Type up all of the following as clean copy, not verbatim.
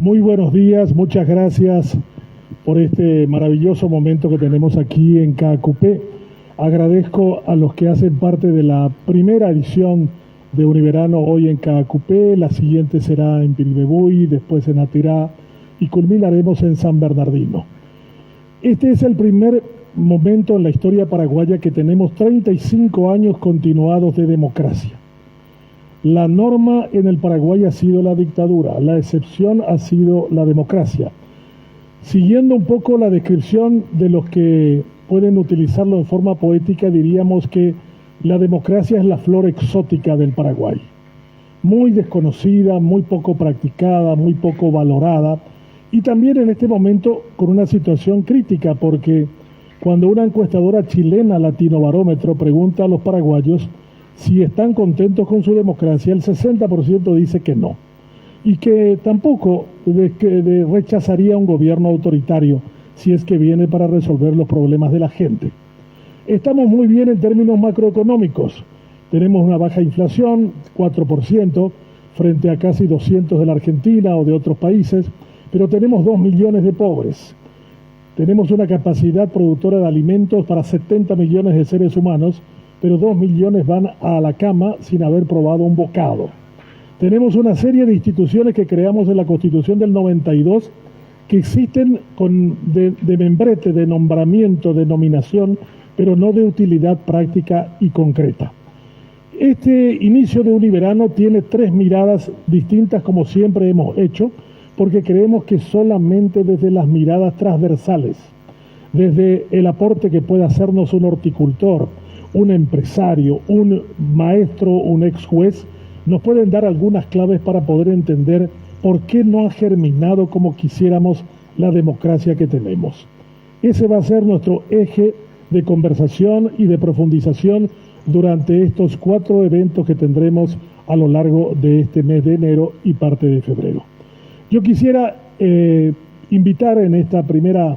Muy buenos días, muchas gracias por este maravilloso momento que tenemos aquí en Caacupé. Agradezco a los que hacen parte de la primera edición de Univerano hoy en Caacupé, la siguiente será en Piribebuy, después en Atirá y culminaremos en San Bernardino. Este es el primer momento en la historia paraguaya que tenemos 35 años continuados de democracia. La norma en el Paraguay ha sido la dictadura, la excepción ha sido la democracia. Siguiendo un poco la descripción de los que pueden utilizarlo en forma poética, diríamos que la democracia es la flor exótica del Paraguay. Muy desconocida, muy poco practicada, muy poco valorada y también en este momento con una situación crítica porque cuando una encuestadora chilena, Latino Barómetro, pregunta a los paraguayos si están contentos con su democracia, el 60% dice que no. Y que tampoco rechazaría un gobierno autoritario si es que viene para resolver los problemas de la gente. Estamos muy bien en términos macroeconómicos. Tenemos una baja inflación, 4%, frente a casi 200 de la Argentina o de otros países, pero tenemos 2 millones de pobres. Tenemos una capacidad productora de alimentos para 70 millones de seres humanos, pero 2 millones van a la cama sin haber probado un bocado. Tenemos una serie de instituciones que creamos en la Constitución del 92 que existen de membrete, de nombramiento, de nominación, pero no de utilidad práctica y concreta. Este inicio de Univerano tiene 3 miradas distintas como siempre hemos hecho, porque creemos que solamente desde las miradas transversales, desde el aporte que puede hacernos un horticultor, un empresario, un maestro, un ex juez, nos pueden dar algunas claves para poder entender por qué no ha germinado como quisiéramos la democracia que tenemos. Ese va a ser nuestro eje de conversación y de profundización durante estos 4 eventos que tendremos a lo largo de este mes de enero y parte de febrero. Yo quisiera invitar en esta primera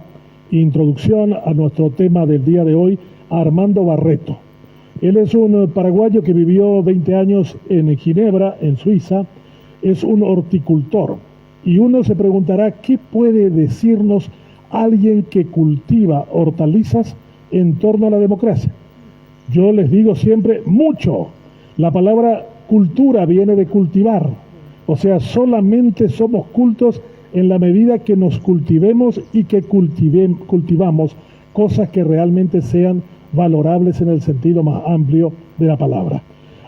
introducción a nuestro tema del día de hoy a Armando Barreto. Él es un paraguayo que vivió 20 años en Ginebra, en Suiza, es un horticultor. Y uno se preguntará, ¿qué puede decirnos alguien que cultiva hortalizas en torno a la democracia? Yo les digo siempre, mucho. La palabra cultura viene de cultivar. O sea, solamente somos cultos en la medida que nos cultivemos y que cultivamos cosas que realmente sean valorables en el sentido más amplio de la palabra.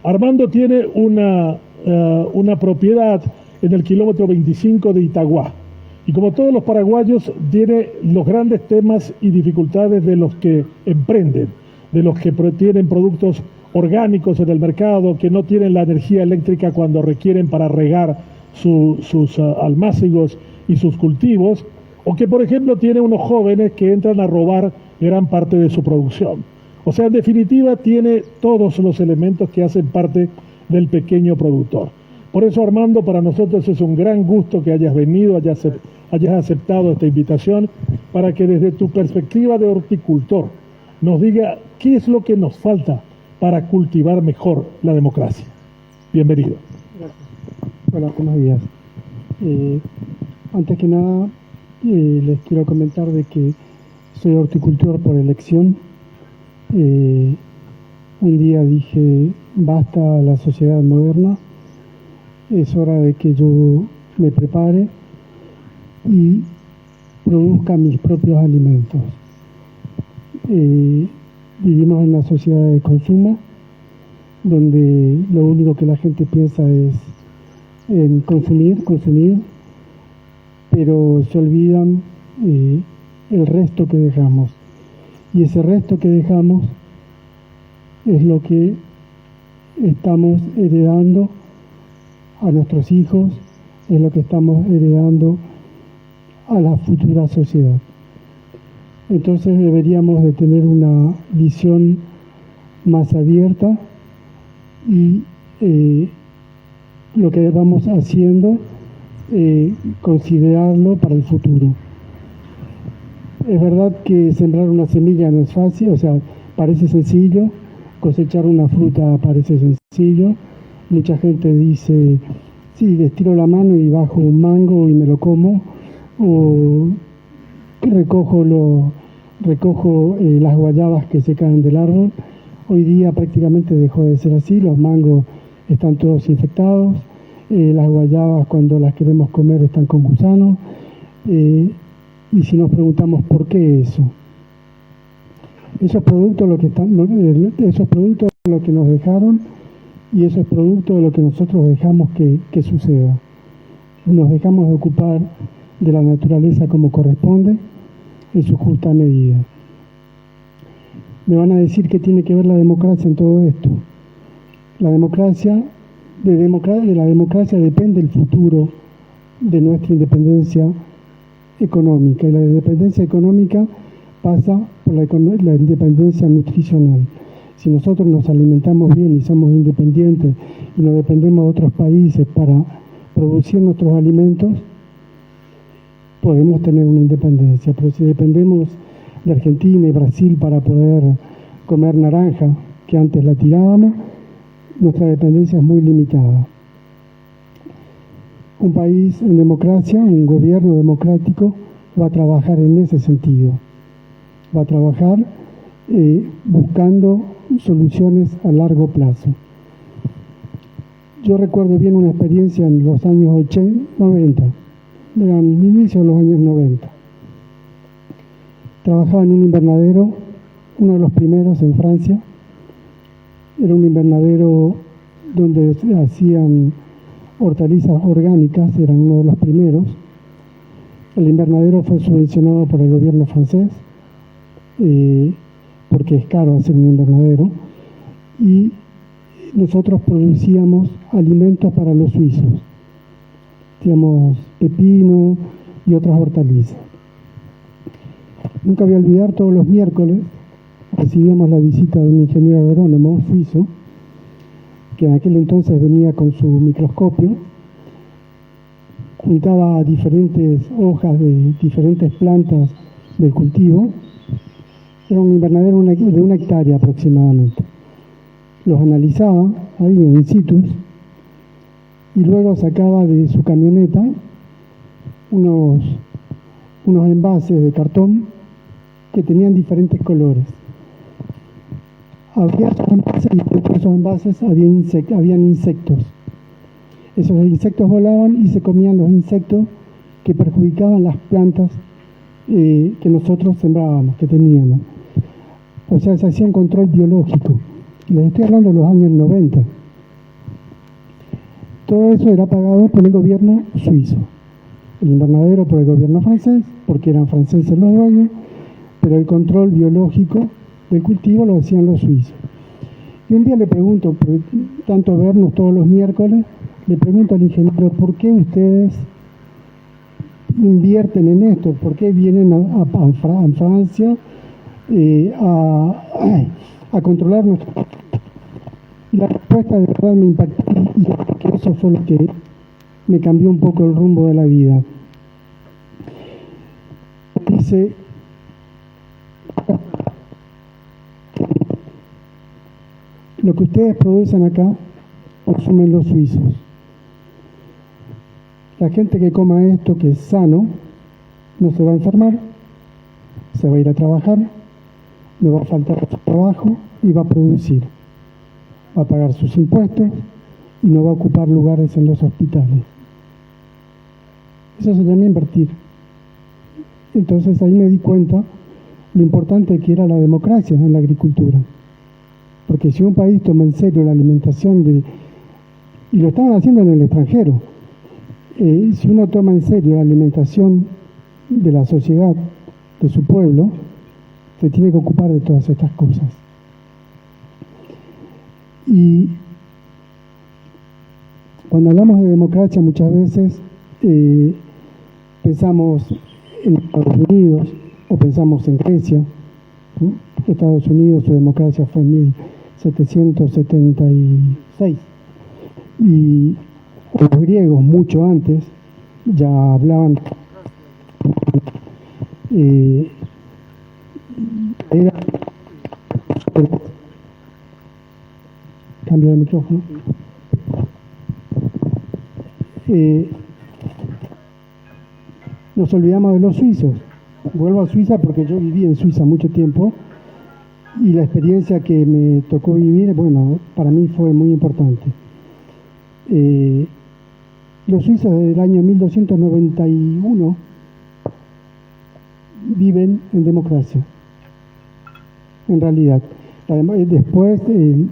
Armando tiene una propiedad en el kilómetro 25 de Itaguá y como todos los paraguayos tiene los grandes temas y dificultades de los que emprenden, de los que tienen productos orgánicos en el mercado, que no tienen la energía eléctrica cuando requieren para regar sus almácigos y sus cultivos, o que por ejemplo tiene unos jóvenes que entran a robar gran parte de su producción. O sea, en definitiva, tiene todos los elementos que hacen parte del pequeño productor. Por eso, Armando, para nosotros es un gran gusto que hayas venido, hayas aceptado esta invitación, para que desde tu perspectiva de horticultor nos diga qué es lo que nos falta para cultivar mejor la democracia. Bienvenido. Gracias. Hola, buenos días. Antes que nada, les quiero comentar de que soy horticultor por elección. Un día dije, basta la sociedad moderna, es hora de que yo me prepare y produzca mis propios alimentos. Vivimos en una sociedad de consumo, donde lo único que la gente piensa es en consumir, pero se olvidan el resto que dejamos. Y ese resto que dejamos es lo que estamos heredando a nuestros hijos, es lo que estamos heredando a la futura sociedad. Entonces deberíamos de tener una visión más abierta y lo que vamos haciendo, considerarlo para el futuro. Es verdad que sembrar una semilla no es fácil, o sea, parece sencillo, cosechar una fruta parece sencillo. Mucha gente dice, sí, estiro la mano y bajo un mango y me lo como, o recojo las guayabas que se caen del árbol. Hoy día prácticamente dejó de ser así, los mangos están todos infectados, las guayabas cuando las queremos comer están con gusanos, y si nos preguntamos por qué eso, esos productos esos productos lo que nos dejaron, y eso es producto de lo que nosotros dejamos que suceda. Nos dejamos de ocupar de la naturaleza como corresponde, en su justa medida. Me van a decir que tiene que ver la democracia en todo esto. La democracia, de la democracia depende el futuro de nuestra independencia económica, y la independencia económica pasa por la independencia nutricional. Si nosotros nos alimentamos bien y somos independientes y no dependemos de otros países para producir nuestros alimentos, podemos tener una independencia. Pero si dependemos de Argentina y Brasil para poder comer naranja, que antes la tirábamos, nuestra dependencia es muy limitada. Un país en democracia, un gobierno democrático, va a trabajar en ese sentido. Va a trabajar buscando soluciones a largo plazo. Yo recuerdo bien una experiencia en los años 90, eran el inicio de los años 90. Trabajaba en un invernadero, uno de los primeros en Francia. Era un invernadero donde se hacían hortalizas orgánicas, eran uno de los primeros. El invernadero fue subvencionado por el gobierno francés, porque es caro hacer un invernadero, y nosotros producíamos alimentos para los suizos, digamos pepino y otras hortalizas. Nunca voy a olvidar, todos los miércoles recibíamos la visita de un ingeniero agrónomo suizo, que en aquel entonces venía con su microscopio, juntaba diferentes hojas de diferentes plantas del cultivo. Era un invernadero de 1 hectárea aproximadamente. Los analizaba ahí in situ y luego sacaba de su camioneta unos envases de cartón que tenían diferentes colores. Había esos envases, y dentro de esos envases habían insectos. Esos insectos volaban y se comían los insectos que perjudicaban las plantas que nosotros sembrábamos, que teníamos. O sea, se hacía un control biológico. Les estoy hablando de los años 90. Todo eso era pagado por el gobierno suizo. El invernadero por el gobierno francés, porque eran franceses los dueños, pero el control biológico del cultivo lo hacían los suizos. Y un día le pregunto, por tanto vernos todos los miércoles, le pregunto al ingeniero, ¿por qué ustedes invierten en esto? ¿Por qué vienen a Francia a controlar nuestro? Y la respuesta de verdad me impactó, y creo que eso fue lo que me cambió un poco el rumbo de la vida. Dice, lo que ustedes producen acá, consumen los suizos. La gente que coma esto, que es sano, no se va a enfermar, se va a ir a trabajar, no va a faltar su trabajo y va a producir. Va a pagar sus impuestos y no va a ocupar lugares en los hospitales. Eso se llama invertir. Entonces ahí me di cuenta lo importante que era la democracia en la agricultura. Porque si un país toma en serio la alimentación y lo estaban haciendo en el extranjero, si uno toma en serio la alimentación de la sociedad, de su pueblo, se tiene que ocupar de todas estas cosas. Y cuando hablamos de democracia muchas veces pensamos en Estados Unidos o pensamos en Grecia, ¿no? Estados Unidos, su democracia fue en 1776 y los griegos mucho antes ya hablaban cambio de micrófono. nos olvidamos de los suizos. Vuelvo a Suiza porque yo viví en Suiza mucho tiempo y la experiencia que me tocó vivir, bueno, para mí fue muy importante. Los suizos desde el año 1291 viven en democracia, en realidad. Después el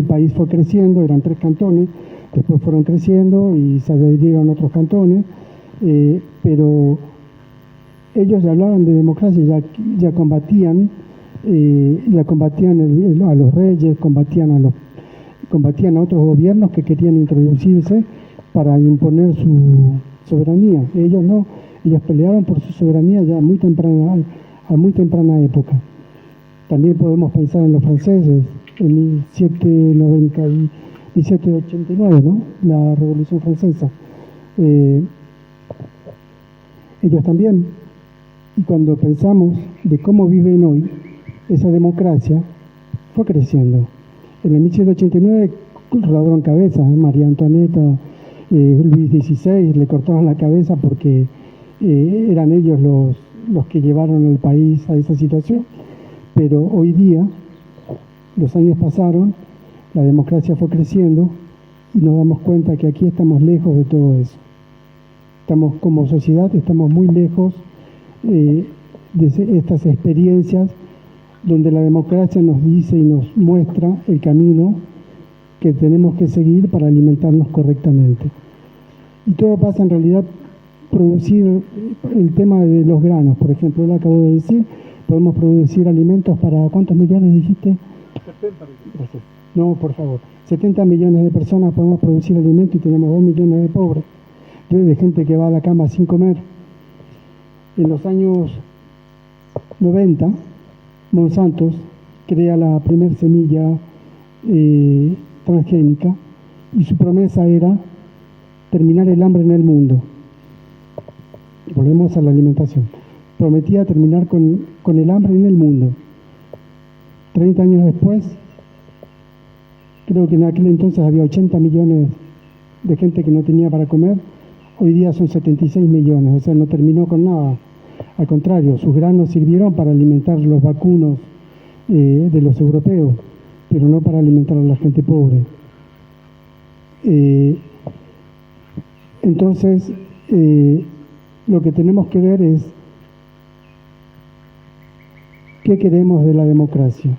país fue creciendo, eran 3 cantones, después fueron creciendo y se adhirieron otros cantones, pero ellos ya hablaban de democracia, ya combatían a los reyes, combatían a otros gobiernos que querían introducirse para imponer su soberanía. Ellos no, ellos pelearon por su soberanía ya a muy temprana época. También podemos pensar en los franceses, en 1789, ¿no? La Revolución Francesa. Ellos también. Y cuando pensamos de cómo viven hoy, esa democracia fue creciendo. En el 1789 rodaron cabezas, María Antonieta, Luis XVI, le cortaron la cabeza porque eran ellos los que llevaron al país a esa situación. Pero hoy día, los años pasaron, la democracia fue creciendo y nos damos cuenta que aquí estamos lejos de todo eso. Como sociedad, estamos muy lejos de estas experiencias donde la democracia nos dice y nos muestra el camino que tenemos que seguir para alimentarnos correctamente. Y todo pasa en realidad producir el tema de los granos, por ejemplo, lo acabo de decir, podemos producir alimentos para ¿cuántos millones dijiste? 70 millones. No, por favor. 70 millones de personas podemos producir alimentos y tenemos 2 millones de pobres, de gente que va a la cama sin comer. En los años 90, Monsanto crea la primer semilla transgénica y su promesa era terminar el hambre en el mundo. Volvemos a la alimentación. Prometía terminar con el hambre en el mundo. 30 años después, creo que en aquel entonces había 80 millones de gente que no tenía para comer. Hoy día son 76 millones, o sea, no terminó con nada. Al contrario, sus granos sirvieron para alimentar los vacunos de los europeos, pero no para alimentar a la gente pobre. Entonces, lo que tenemos que ver es qué queremos de la democracia,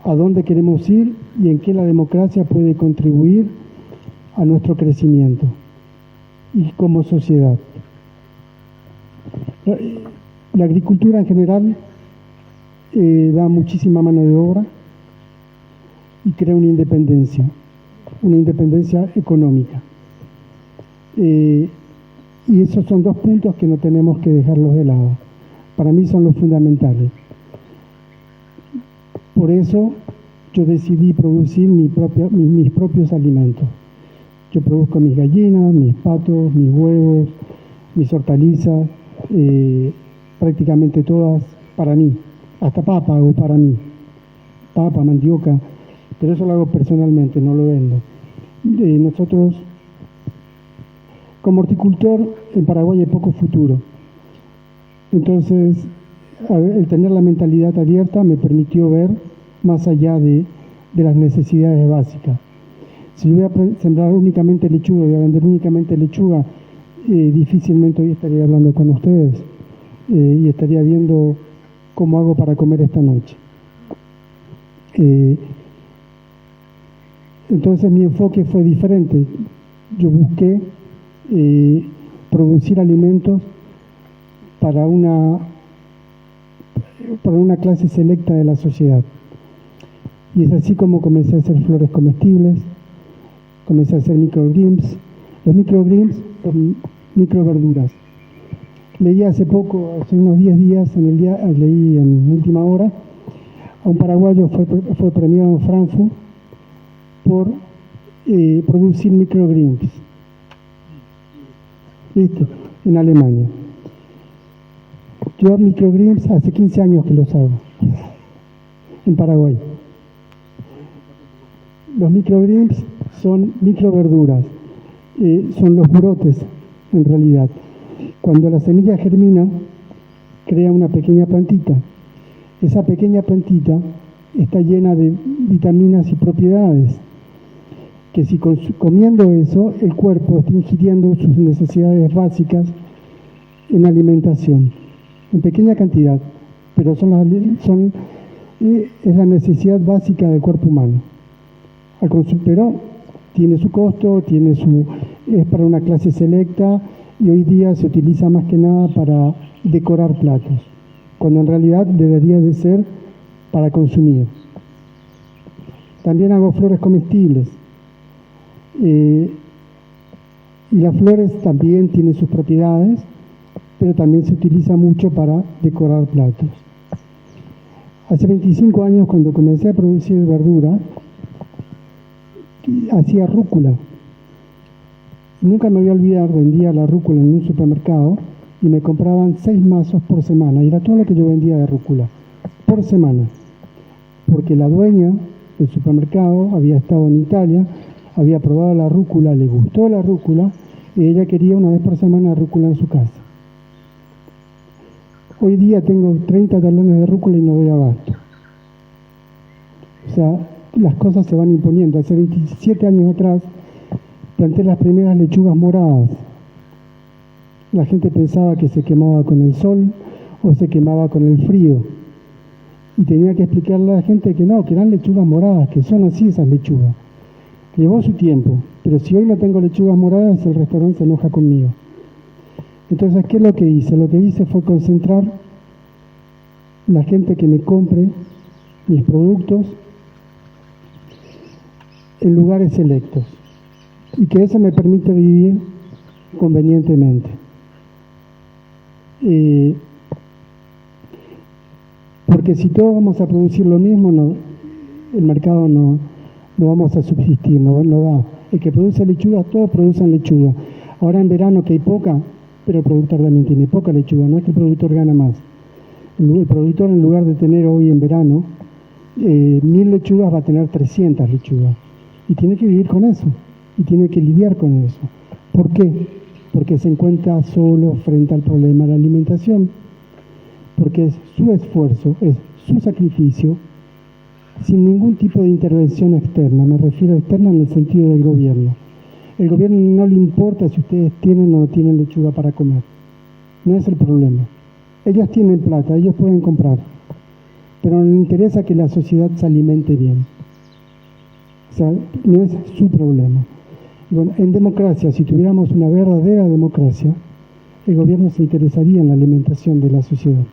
a dónde queremos ir y en qué la democracia puede contribuir a nuestro crecimiento y como sociedad. La agricultura en general da muchísima mano de obra y crea una independencia económica. Y esos son 2 puntos que no tenemos que dejarlos de lado. Para mí son los fundamentales. Por eso yo decidí producir mis propios alimentos. Yo produzco mis gallinas, mis patos, mis huevos, mis hortalizas, prácticamente todas para mí. Hasta papa hago para mí. Papa, mandioca, pero eso lo hago personalmente, no lo vendo. Nosotros, como horticultor, en Paraguay hay poco futuro. Entonces, el tener la mentalidad abierta me permitió ver más allá de las necesidades básicas. Si yo voy a sembrar únicamente lechuga, voy a vender únicamente lechuga, difícilmente hoy estaría hablando con ustedes y estaría viendo cómo hago para comer esta noche. Entonces mi enfoque fue diferente. Yo busqué producir alimentos para una clase selecta de la sociedad. Y es así como comencé a hacer flores comestibles, comencé a hacer microgreens. Los microgreens son microverduras. Leí hace unos 10 días, leí en última hora, a un paraguayo fue premiado en Frankfurt por producir microgreens. ¿Viste? En Alemania. Yo microgreens hace 15 años que los hago en Paraguay. Los microgreens son microverduras son los brotes, en realidad. Cuando la semilla germina, crea una pequeña plantita. Esa pequeña plantita está llena de vitaminas y propiedades, que si comiendo eso, el cuerpo está ingiriendo sus necesidades básicas en alimentación, en pequeña cantidad, pero es la necesidad básica del cuerpo humano. Pero tiene su costo, es para una clase selecta, y hoy día se utiliza más que nada para decorar platos, cuando en realidad debería de ser para consumir. También hago flores comestibles. Y las flores también tienen sus propiedades, pero también se utiliza mucho para decorar platos. Hace 25 años, cuando comencé a producir verdura, hacía rúcula. Nunca me voy a olvidar, vendía la rúcula en un supermercado y me compraban 6 mazos por semana. Y era todo lo que yo vendía de rúcula, por semana. Porque la dueña del supermercado había estado en Italia, había probado la rúcula, le gustó la rúcula y ella quería una vez por semana rúcula en su casa. Hoy día tengo 30 talones de rúcula y no doy abasto. O sea, las cosas se van imponiendo. Hace 27 años atrás planté las primeras lechugas moradas. La gente pensaba que se quemaba con el sol o se quemaba con el frío. Y tenía que explicarle a la gente que no, que eran lechugas moradas, que son así esas lechugas. Llevó su tiempo, pero si hoy no tengo lechugas moradas, el restaurante se enoja conmigo. Entonces, ¿qué es lo que hice? Lo que hice fue concentrar la gente que me compre mis productos en lugares selectos y que eso me permite vivir convenientemente. Porque si todos vamos a producir lo mismo, el mercado no vamos a subsistir, no da. El que produce lechuga, todos producen lechuga. Ahora en verano que hay poca, pero el productor también tiene poca lechuga, no es que el productor gana más. El productor, en lugar de tener hoy en verano 1000 lechugas, va a tener 300 lechugas. Y tiene que vivir con eso, y tiene que lidiar con eso. ¿Por qué? Porque se encuentra solo frente al problema de la alimentación, porque es su esfuerzo, es su sacrificio, sin ningún tipo de intervención externa. Me refiero a externa en el sentido del gobierno. El gobierno no le importa si ustedes tienen o no tienen lechuga para comer. No es el problema. Ellos tienen plata, ellos pueden comprar, pero no les interesa que la sociedad se alimente bien. O sea, no es su problema. Bueno, en democracia, si tuviéramos una verdadera democracia, el gobierno se interesaría en la alimentación de la sociedad.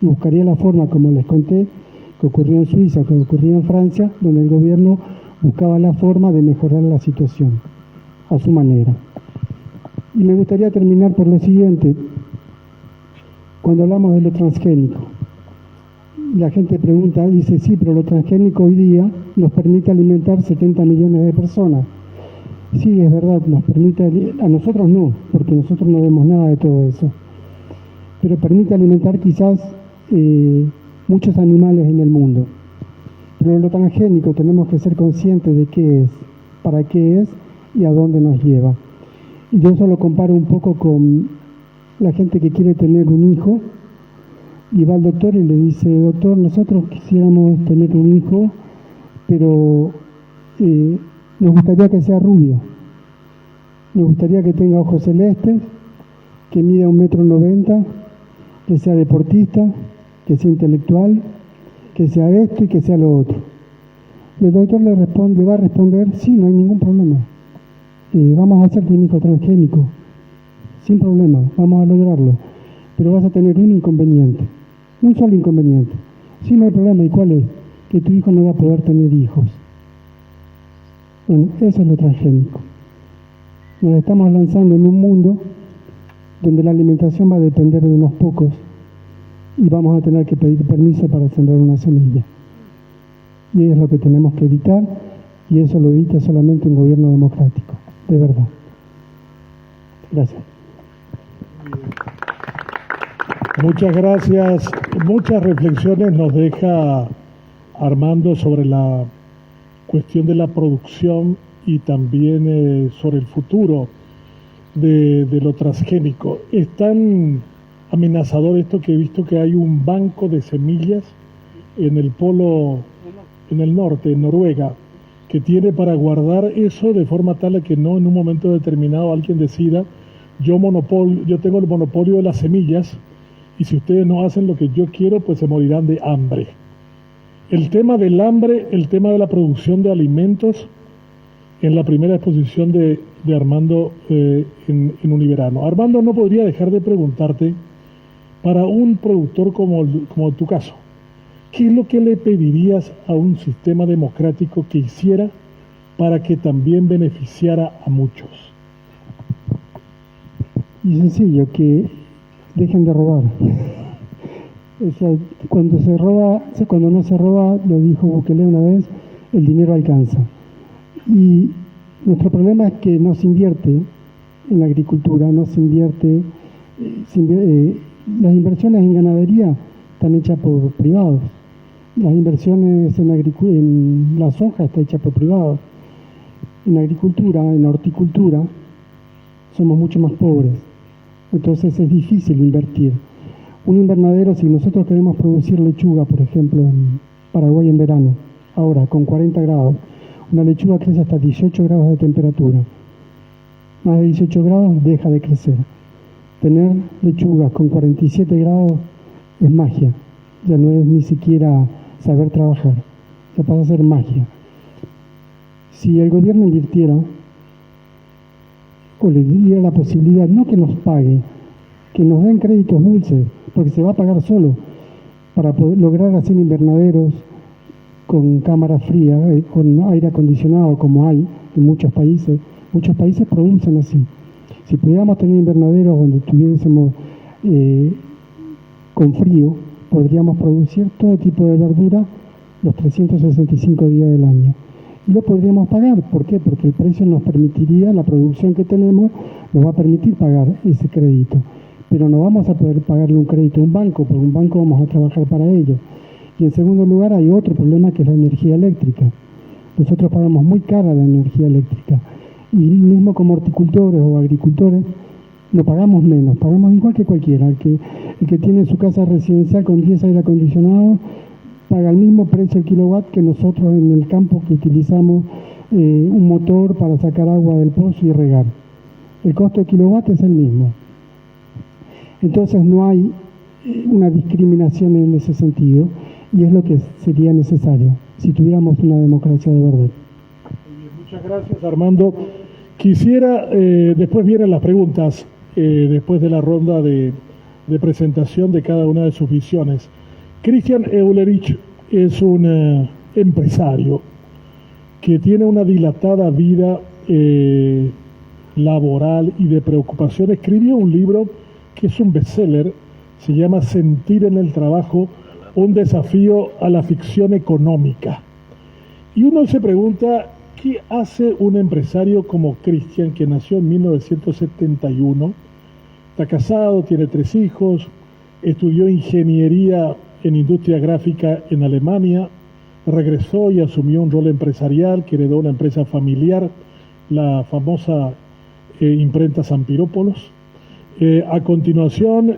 Y buscaría la forma, como les conté, que ocurrió en Suiza, que ocurrió en Francia, donde el gobierno buscaba la forma de mejorar la situación a su manera. Y me gustaría terminar por lo siguiente. Cuando hablamos de lo transgénico, la gente pregunta, dice, sí, pero lo transgénico hoy día nos permite alimentar 70 millones de personas. Sí, es verdad, nos permite, a nosotros no, porque nosotros no vemos nada de todo eso, pero permite alimentar quizás muchos animales en el mundo. Pero lo transgénico tenemos que ser conscientes de qué es, para qué es y a dónde nos lleva. Y yo eso lo comparo un poco con la gente que quiere tener un hijo y va al doctor y le dice, doctor, nosotros quisiéramos tener un hijo, pero nos gustaría que sea rubio, nos gustaría que tenga ojos celestes, que mida 1,90 m, que sea deportista, que sea intelectual, que sea esto y que sea lo otro. Y el doctor le va a responder, sí, no hay ningún problema, vamos a hacerte un hijo transgénico, sin problema, vamos a lograrlo, pero vas a tener un inconveniente, un solo inconveniente. Sí, no hay problema, ¿y cuál es? Que tu hijo no va a poder tener hijos. Bueno, eso es lo transgénico. Nos estamos lanzando en un mundo donde la alimentación va a depender de unos pocos y vamos a tener que pedir permiso para sembrar una semilla. Y es lo que tenemos que evitar, y eso lo evita solamente un gobierno democrático, de verdad. Gracias. Muchas gracias. Muchas reflexiones nos deja Armando sobre la cuestión de la producción y también sobre el futuro de lo transgénico. Es tan amenazador esto que he visto que hay un banco de semillas en el polo, en el norte, en Noruega, que tiene para guardar eso de forma tal a que no en un momento determinado alguien decida, yo tengo el monopolio de las semillas y si ustedes no hacen lo que yo quiero, pues se morirán de hambre. El tema del hambre, el tema de la producción de alimentos, en la primera exposición de Armando en Univerano. Armando, no podría dejar de preguntarte, para un productor como tu caso, ¿qué es lo que le pedirías a un sistema democrático que hiciera para que también beneficiara a muchos? Y sencillo, que dejen de robar. O sea, cuando no se roba, lo dijo Bukele una vez, el dinero alcanza. Y nuestro problema es que no se invierte en la agricultura, no se invierte, las inversiones en ganadería están hechas por privados, las inversiones en la soja están hechas por privados, en agricultura, en horticultura, somos mucho más pobres, entonces es difícil invertir. Un invernadero, si nosotros queremos producir lechuga, por ejemplo, en Paraguay en verano, ahora con 40 grados, una lechuga crece hasta 18 grados de temperatura. Más de 18 grados deja de crecer. Tener lechugas con 47 grados es magia. Ya no es ni siquiera saber trabajar. Ya pasa a ser magia. Si el gobierno invirtiera o le diera la posibilidad, no que nos pague, que nos den créditos dulces, porque se va a pagar solo, para poder lograr hacer invernaderos con cámaras frías, con aire acondicionado como hay en muchos países producen así. Si pudiéramos tener invernaderos donde tuviésemos con frío, podríamos producir todo tipo de verdura los 365 días del año. Y lo podríamos pagar. ¿Por qué? Porque el precio nos permitiría, la producción que tenemos, nos va a permitir pagar ese crédito. Pero no vamos a poder pagarle un crédito a un banco, porque un banco vamos a trabajar para ello. Y en segundo lugar hay otro problema que es la energía eléctrica. Nosotros pagamos muy cara la energía eléctrica. Y mismo como horticultores o agricultores, no pagamos menos, pagamos igual que cualquiera. El que tiene su casa residencial con 10 aire acondicionados paga el mismo precio el kilowatt que nosotros en el campo que utilizamos un motor para sacar agua del pozo y regar. El costo de kilowatt es el mismo. Entonces no hay una discriminación en ese sentido y es lo que sería necesario si tuviéramos una democracia de verdad. Muchas gracias, Armando. Quisiera, después vienen las preguntas, después de la ronda de presentación de cada una de sus visiones. Christian Eulerich es un empresario que tiene una dilatada vida laboral y de preocupación. Escribió un libro que es un bestseller, se llama Sentir en el trabajo, un desafío a la ficción económica. Y uno se pregunta, ¿qué hace un empresario como Christian, que nació en 1971? Está casado, tiene 3 hijos, estudió ingeniería en industria gráfica en Alemania, regresó y asumió un rol empresarial que heredó una empresa familiar, la famosa imprenta Sampirópolos. A continuación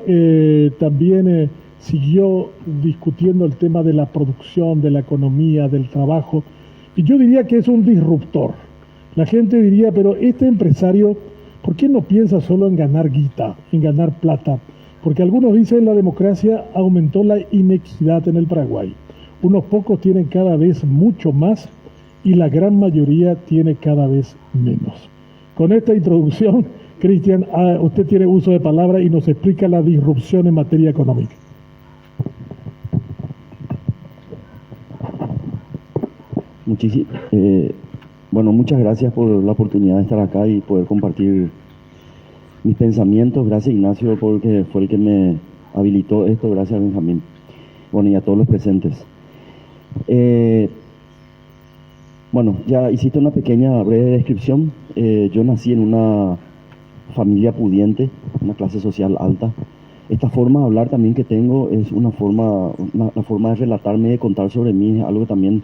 también siguió discutiendo el tema de la producción, de la economía, del trabajo, y yo diría que es un disruptor. La gente diría, pero este empresario, ¿por qué no piensa solo en ganar guita, en ganar plata? Porque algunos dicen la democracia aumentó la inequidad en el Paraguay. Unos pocos tienen cada vez mucho más y la gran mayoría tiene cada vez menos. Con esta introducción, Christian, usted tiene uso de palabra y nos explica la disrupción en materia económica. Muchas gracias por la oportunidad de estar acá y poder compartir mis pensamientos. Gracias, Ignacio, porque fue el que me habilitó esto. Gracias, Benjamín. Y a todos los presentes. Ya hiciste una pequeña breve descripción. Yo nací en una familia pudiente, una clase social alta. Esta forma de hablar también que tengo es una forma de relatarme, de contar sobre mí, es algo que también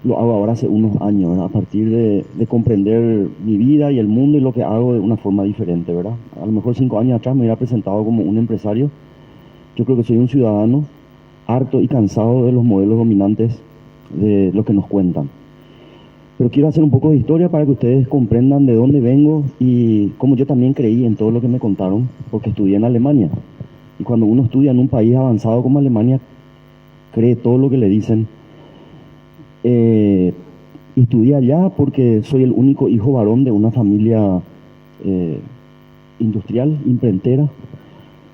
lo hago ahora hace unos años, ¿verdad? A partir de comprender mi vida y el mundo y lo que hago de una forma diferente, ¿verdad? A lo mejor 5 años atrás me hubiera presentado como un empresario. Yo creo que soy un ciudadano harto y cansado de los modelos dominantes de lo que nos cuentan. Pero quiero hacer un poco de historia para que ustedes comprendan de dónde vengo y cómo yo también creí en todo lo que me contaron, porque estudié en Alemania. Y cuando uno estudia en un país avanzado como Alemania, cree todo lo que le dicen. Estudié allá porque soy el único hijo varón de una familia industrial, imprentera.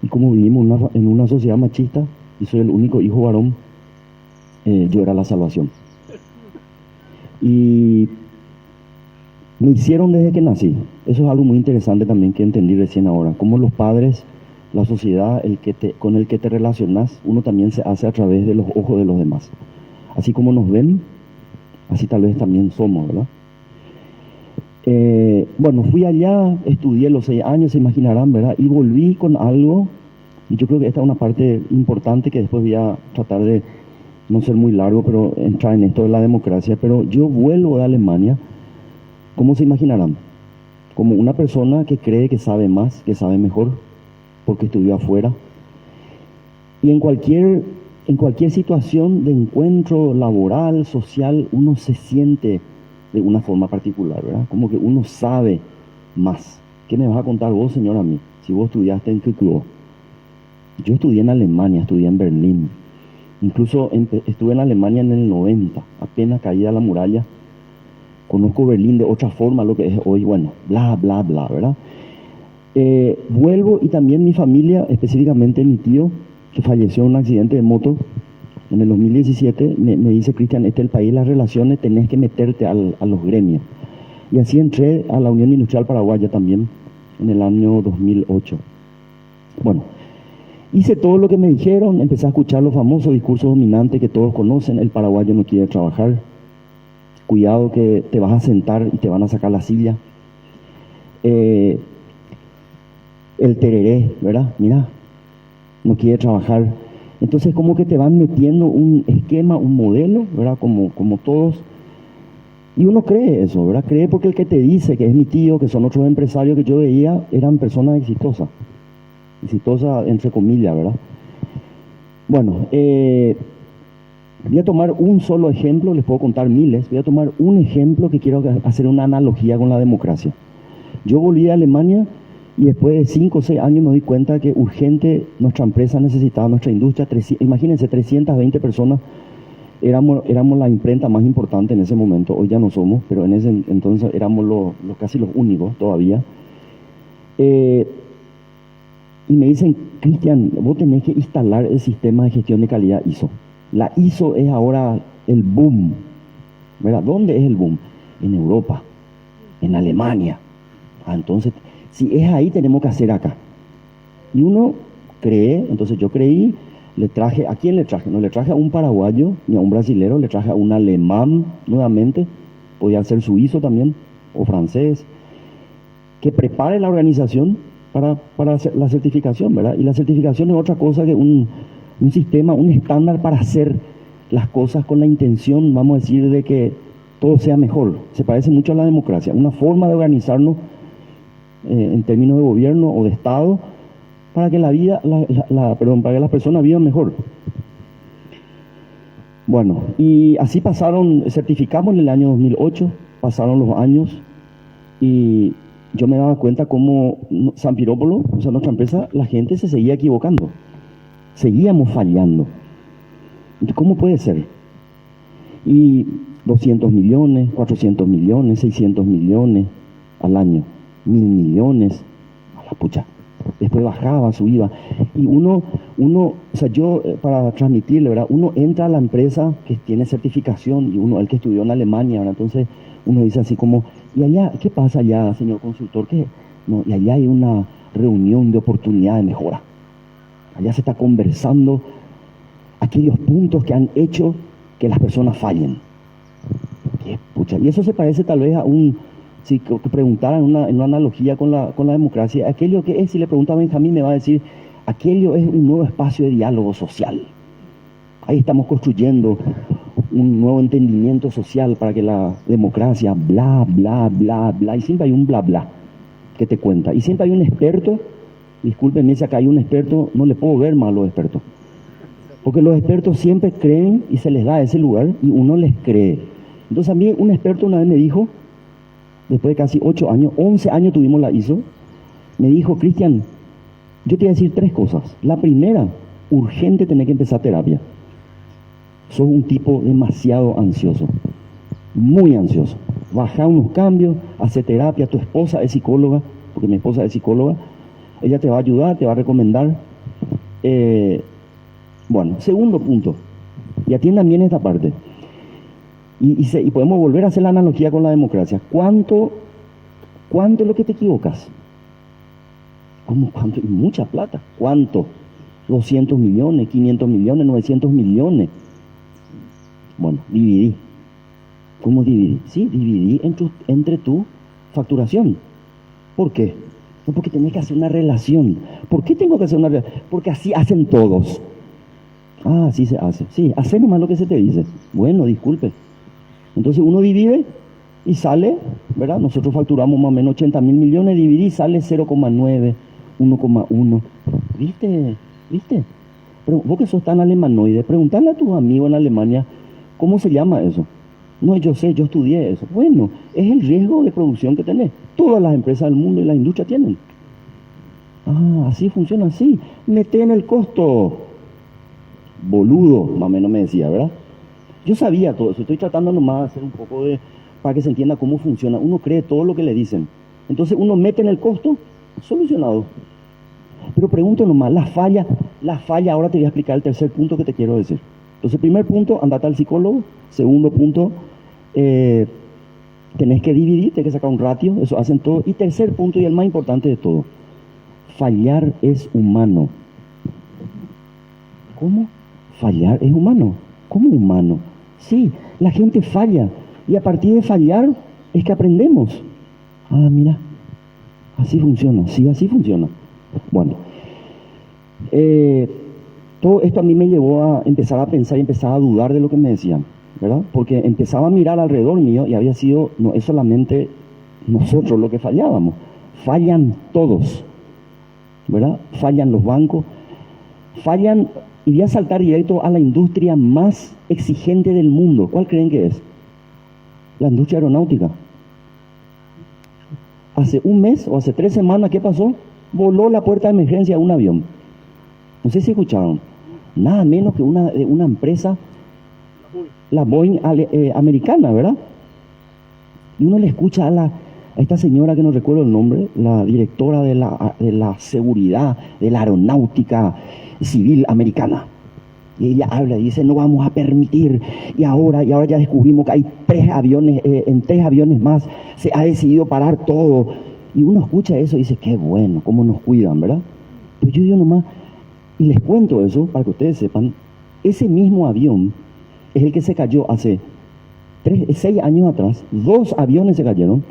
Y como vivimos en una sociedad machista y soy el único hijo varón, yo era la salvación. Y me hicieron desde que nací. Eso es algo muy interesante también que entendí recién ahora. Cómo los padres, la sociedad, con el que te relacionas, uno también se hace a través de los ojos de los demás. Así como nos ven, así tal vez también somos, ¿verdad? Bueno, fui allá, estudié los 6 años, se imaginarán, ¿verdad? Y volví con algo, y yo creo que esta es una parte importante que después voy a tratar de no ser muy largo, pero entrar en esto de la democracia. Pero yo vuelvo de Alemania, ¿cómo se imaginarán? Como una persona que cree que sabe más, que sabe mejor, porque estudió afuera. Y en cualquier situación de encuentro laboral, social, uno se siente de una forma particular, ¿verdad? Como que uno sabe más. ¿Qué me vas a contar vos, señor, a mí? Si vos estudiaste en KQ. Yo estudié en Alemania, estudié en Berlín. Incluso estuve en Alemania en el 90, apenas caída la muralla. Conozco Berlín de otra forma, lo que es hoy, bueno, bla, bla, bla, ¿verdad? Vuelvo y también mi familia, específicamente mi tío, que falleció en un accidente de moto en el 2017, me dice: Cristian, este es el país de las relaciones, tenés que meterte a los gremios. Y así entré a la Unión Industrial Paraguaya también, en el año 2008. Bueno, hice todo lo que me dijeron, empecé a escuchar los famosos discursos dominantes que todos conocen: el paraguayo no quiere trabajar, cuidado que te vas a sentar y te van a sacar la silla. El tereré, ¿verdad? Mira, no quiere trabajar. Entonces como que te van metiendo un esquema, un modelo, ¿verdad? Como todos. Y uno cree eso, ¿verdad? Cree porque el que te dice, que es mi tío, que son otros empresarios que yo veía, eran personas exitosas. Exitosas entre comillas, ¿verdad? Bueno, voy a tomar un solo ejemplo, les puedo contar miles. Voy a tomar un ejemplo que quiero hacer una analogía con la democracia. Yo volví a Alemania y después de 5 o 6 años me di cuenta que urgente nuestra empresa necesitaba, nuestra industria, imagínense, 320 personas, éramos la imprenta más importante en ese momento. Hoy ya no somos, pero en ese entonces éramos casi los únicos todavía. Y me dicen: Cristian, vos tenés que instalar el sistema de gestión de calidad ISO. La ISO es ahora el boom, ¿verdad? ¿Dónde es el boom? En Europa, en Alemania. Entonces, si es ahí, tenemos que hacer acá. Y uno cree, entonces yo creí, le traje, ¿a quién le traje? No le traje a un paraguayo ni a un brasilero, le traje a un alemán nuevamente, podía ser suizo también, o francés, que prepare la organización para hacer la certificación, ¿verdad? Y la certificación es otra cosa que un sistema, un estándar para hacer las cosas con la intención, vamos a decir, de que todo sea mejor. Se parece mucho a la democracia, una forma de organizarnos en términos de gobierno o de Estado para que para que las personas vivan mejor. Bueno, y así certificamos en el año 2008, pasaron los años y yo me daba cuenta cómo San Pirópolo, o sea, nuestra empresa, la gente se seguía equivocando, seguíamos fallando. Entonces, ¿cómo puede ser? Y 200 millones, 400 millones, 600 millones al año, 1.000 millones, a la pucha. Después bajaba, subía. Y uno, o sea, yo, para transmitirle, ¿verdad? Uno entra a la empresa que tiene certificación y el que estudió en Alemania, ¿verdad? Entonces uno dice así como: ¿y allá qué pasa allá, señor consultor? ¿Qué? No, y allá hay una reunión de oportunidad de mejora. Allá se está conversando aquellos puntos que han hecho que las personas fallen. ¿Qué pucha? Y eso se parece tal vez a si preguntaran en una analogía con la democracia, aquello que es, si le pregunto a Benjamín, me va a decir: aquello es un nuevo espacio de diálogo social. Ahí estamos construyendo un nuevo entendimiento social para que la democracia, bla, bla, bla, bla, y siempre hay un bla, bla que te cuenta. Y siempre hay un experto, discúlpenme si acá hay un experto, no le puedo ver mal a los expertos, porque los expertos siempre creen y se les da ese lugar y uno les cree. Entonces a mí un experto una vez me dijo, después de casi 8 años, 11 años tuvimos la ISO, me dijo: Cristian, yo te voy a decir 3 cosas. La primera, urgente tener que empezar terapia. Sos un tipo demasiado ansioso, muy ansioso. Baja unos cambios, hace terapia, tu esposa es psicóloga, porque mi esposa es psicóloga, ella te va a ayudar, te va a recomendar. Bueno, segundo punto, y atiendan bien esta parte, y podemos volver a hacer la analogía con la democracia. ¿Cuánto es lo que te equivocas? ¿Cómo cuánto? Y mucha plata. ¿Cuánto? 200 millones, 500 millones, 900 millones. Bueno, dividí. ¿Cómo dividí? Sí, dividí entre tu facturación. ¿Por qué? No, porque tenés que hacer una relación. ¿Por qué tengo que hacer una relación? Porque así hacen todos. Ah, así se hace. Sí, hace nomás lo que se te dice. Bueno, disculpe. Entonces uno divide y sale, ¿verdad? Nosotros facturamos más o menos 80 mil millones, dividí, sale 0,9, 1,1. ¿Viste? Pero vos que sos tan alemanoide, preguntarle a tus amigos en Alemania, ¿cómo se llama eso? No, yo sé, yo estudié eso. Bueno, es el riesgo de producción que tenés. Todas las empresas del mundo y la industria tienen. Ah, así funciona, así. Mete en el costo. Boludo, más o menos me decía, ¿verdad? Yo sabía todo eso, estoy tratando nomás de hacer un poco para que se entienda cómo funciona. Uno cree todo lo que le dicen. Entonces uno mete en el costo, solucionado. Pero pregunto nomás, la falla, ahora te voy a explicar el tercer punto que te quiero decir. Entonces, primer punto, andate al psicólogo. Segundo punto, tenés que dividir, tenés que sacar un ratio, eso hacen todo. Y tercer punto, y el más importante de todo, fallar es humano. ¿Cómo? Fallar es humano. ¿Cómo humano? Sí, la gente falla, y a partir de fallar es que aprendemos. Ah, mira, así funciona, sí, así funciona. Bueno, todo esto a mí me llevó a empezar a pensar y empezar a dudar de lo que me decían, ¿verdad? Porque empezaba a mirar alrededor mío y había sido, no es solamente nosotros lo que fallábamos, fallan todos, ¿verdad? Fallan los bancos, fallan. Y voy a saltar directo a la industria más exigente del mundo. ¿Cuál creen que es? La industria aeronáutica. Hace un mes o hace 3 semanas, ¿qué pasó? Voló la puerta de emergencia de un avión. No sé si escucharon. Nada menos que una empresa, la Boeing americana, ¿verdad? Y uno le escucha a esta señora que no recuerdo el nombre, la directora de la seguridad, de la aeronáutica civil americana, y ella habla y dice: no vamos a permitir, y ahora ya descubrimos que hay 3 aviones, en 3 aviones más se ha decidido parar todo, y uno escucha eso y dice: qué bueno, cómo nos cuidan, ¿verdad? Pues yo digo nomás, y les cuento eso para que ustedes sepan, ese mismo avión es el que se cayó hace 6 años atrás. 2 aviones se cayeron,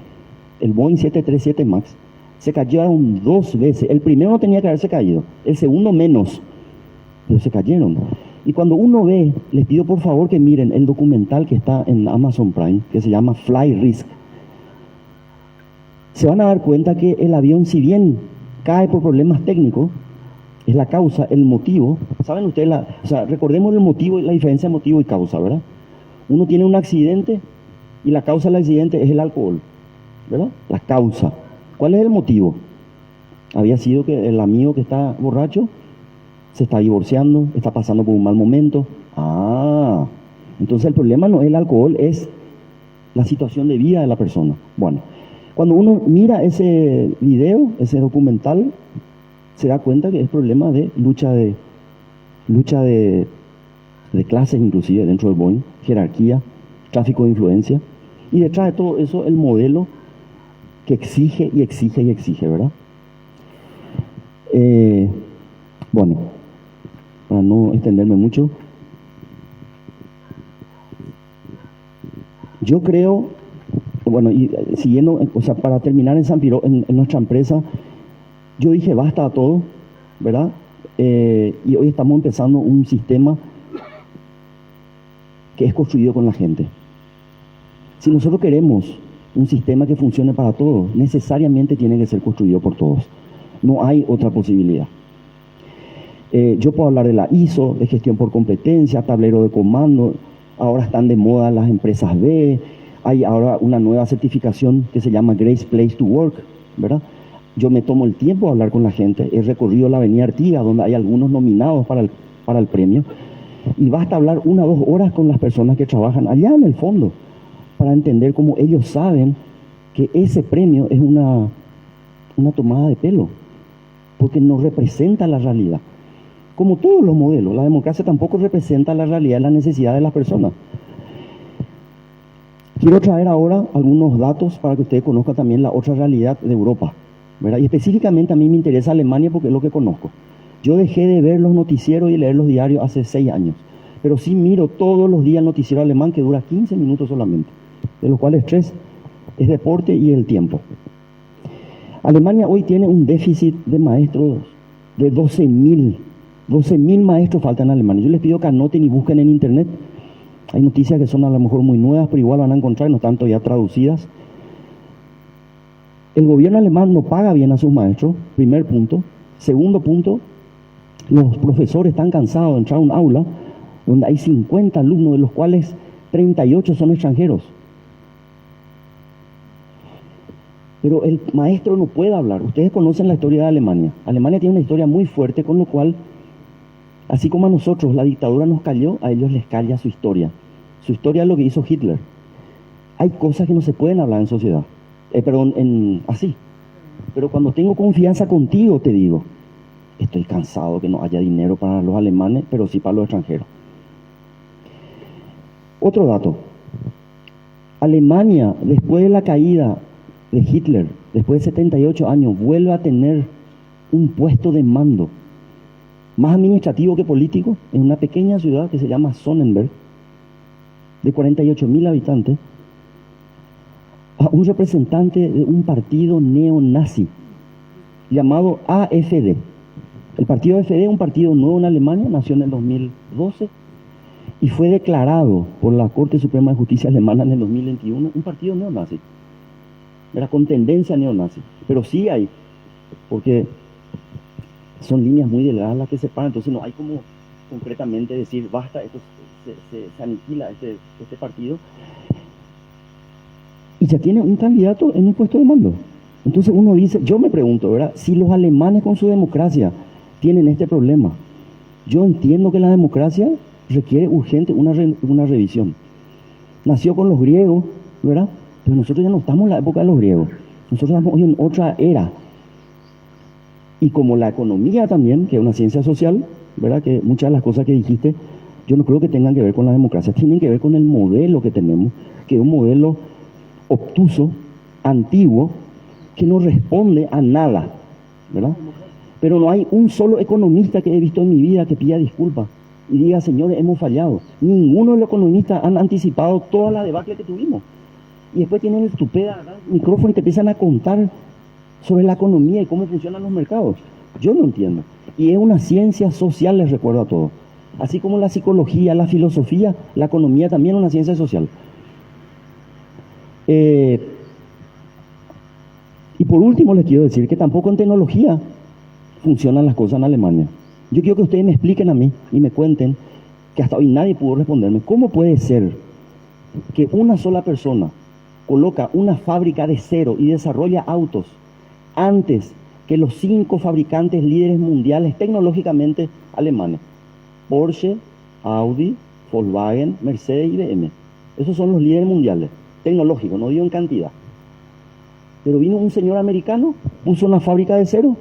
el Boeing 737 MAX, se cayeron 2 veces. El primero no tenía que haberse caído, el segundo menos, pero se cayeron. Y cuando uno ve, les pido por favor que miren el documental que está en Amazon Prime, que se llama Fly Risk. Se van a dar cuenta que el avión, si bien cae por problemas técnicos, es la causa, el motivo. ¿Saben ustedes? Recordemos el motivo, la diferencia de motivo y causa, ¿verdad? Uno tiene un accidente y la causa del accidente es el alcohol, ¿verdad? La causa. ¿Cuál es el motivo? Había sido que el amigo que está borracho se está divorciando, está pasando por un mal momento. Ah, entonces el problema no es el alcohol, es la situación de vida de la persona. Bueno, cuando uno mira ese video, ese documental, se da cuenta que es problema de lucha de clases, inclusive dentro del Boeing, jerarquía, tráfico de influencia, y detrás de todo eso el modelo que exige, ¿verdad? Bueno, para no extenderme mucho, yo creo, bueno, y siguiendo, para terminar en San Piró, en nuestra empresa, yo dije basta a todo, ¿verdad? Y hoy estamos empezando un sistema que es construido con la gente. Si nosotros queremos un sistema que funcione para todos, necesariamente tiene que ser construido por todos. No hay otra posibilidad. Yo puedo hablar de la ISO, de gestión por competencia, tablero de comando. Ahora están de moda las empresas B. Hay ahora una nueva certificación que se llama Great Place to Work, ¿verdad? Yo me tomo el tiempo de hablar con la gente. He recorrido la Avenida Artigas, donde hay algunos nominados para el premio. Y basta hablar 1 o 2 horas con las personas que trabajan allá en el fondo para entender cómo ellos saben que ese premio es una tomada de pelo, porque no representa la realidad. Como todos los modelos, la democracia tampoco representa la realidad y la necesidad de las personas. Quiero traer ahora algunos datos para que ustedes conozcan también la otra realidad de Europa, ¿verdad? Y específicamente a mí me interesa Alemania porque es lo que conozco. Yo dejé de ver los noticieros y leer los diarios hace 6 años, pero sí miro todos los días el noticiero alemán que dura 15 minutos solamente, de los cuales 3 es deporte y el tiempo. Alemania hoy tiene un déficit de maestros de 12.000 maestros faltan en Alemania. Yo les pido que anoten y busquen en internet. Hay noticias que son a lo mejor muy nuevas, pero igual van a encontrar, no tanto ya traducidas. El gobierno alemán no paga bien a sus maestros, primer punto. Segundo punto, los profesores están cansados de entrar a un aula donde hay 50 alumnos, de los cuales 38 son extranjeros. Pero el maestro no puede hablar. Ustedes conocen la historia de Alemania. Alemania tiene una historia muy fuerte, con lo cual, así como a nosotros la dictadura nos calló, a ellos les calla su historia. Su historia es lo que hizo Hitler. Hay cosas que no se pueden hablar en sociedad. Así. Pero cuando tengo confianza contigo, te digo, estoy cansado que no haya dinero para los alemanes, pero sí para los extranjeros. Otro dato. Alemania, después de la caída de Hitler, después de 78 años, vuelve a tener un puesto de mando, más administrativo que político, en una pequeña ciudad que se llama Sonnenberg, de 48.000 habitantes, a un representante de un partido neonazi llamado AfD. El partido AfD es un partido nuevo en Alemania, nació en el 2012 y fue declarado por la Corte Suprema de Justicia alemana en el 2021 un partido neonazi. Era con tendencia neonazi, pero sí hay, porque son líneas muy delgadas las que separan, entonces no hay como concretamente decir, basta, esto se aniquila este partido. Y ya tiene un candidato en un puesto de mando. Entonces uno dice, yo me pregunto, ¿verdad? Si los alemanes con su democracia tienen este problema, yo entiendo que la democracia requiere urgente una revisión. Nació con los griegos, ¿verdad? Pero nosotros ya no estamos en la época de los griegos. Nosotros estamos hoy en otra era. Y como la economía también, que es una ciencia social, ¿verdad? Que muchas de las cosas que dijiste, yo no creo que tengan que ver con la democracia, tienen que ver con el modelo que tenemos, que es un modelo obtuso, antiguo, que no responde a nada, ¿verdad? Pero no hay un solo economista que he visto en mi vida que pida disculpas y diga, señores, hemos fallado. Ninguno de los economistas han anticipado toda la debacle que tuvimos. Y después tienen el tupé de micrófono y te empiezan a contar sobre la economía y cómo funcionan los mercados. Yo no entiendo. Y es una ciencia social, les recuerdo a todos. Así como la psicología, la filosofía, la economía también es una ciencia social. Y por último les quiero decir que tampoco en tecnología funcionan las cosas en Alemania. Yo quiero que ustedes me expliquen a mí y me cuenten, que hasta hoy nadie pudo responderme, ¿cómo puede ser que una sola persona coloca una fábrica de cero y desarrolla autos antes que los 5 fabricantes líderes mundiales tecnológicamente alemanes? Porsche, Audi, Volkswagen, Mercedes y BMW. Esos son los líderes mundiales tecnológicos, no digo en cantidad. Pero vino un señor americano, puso una fábrica de cero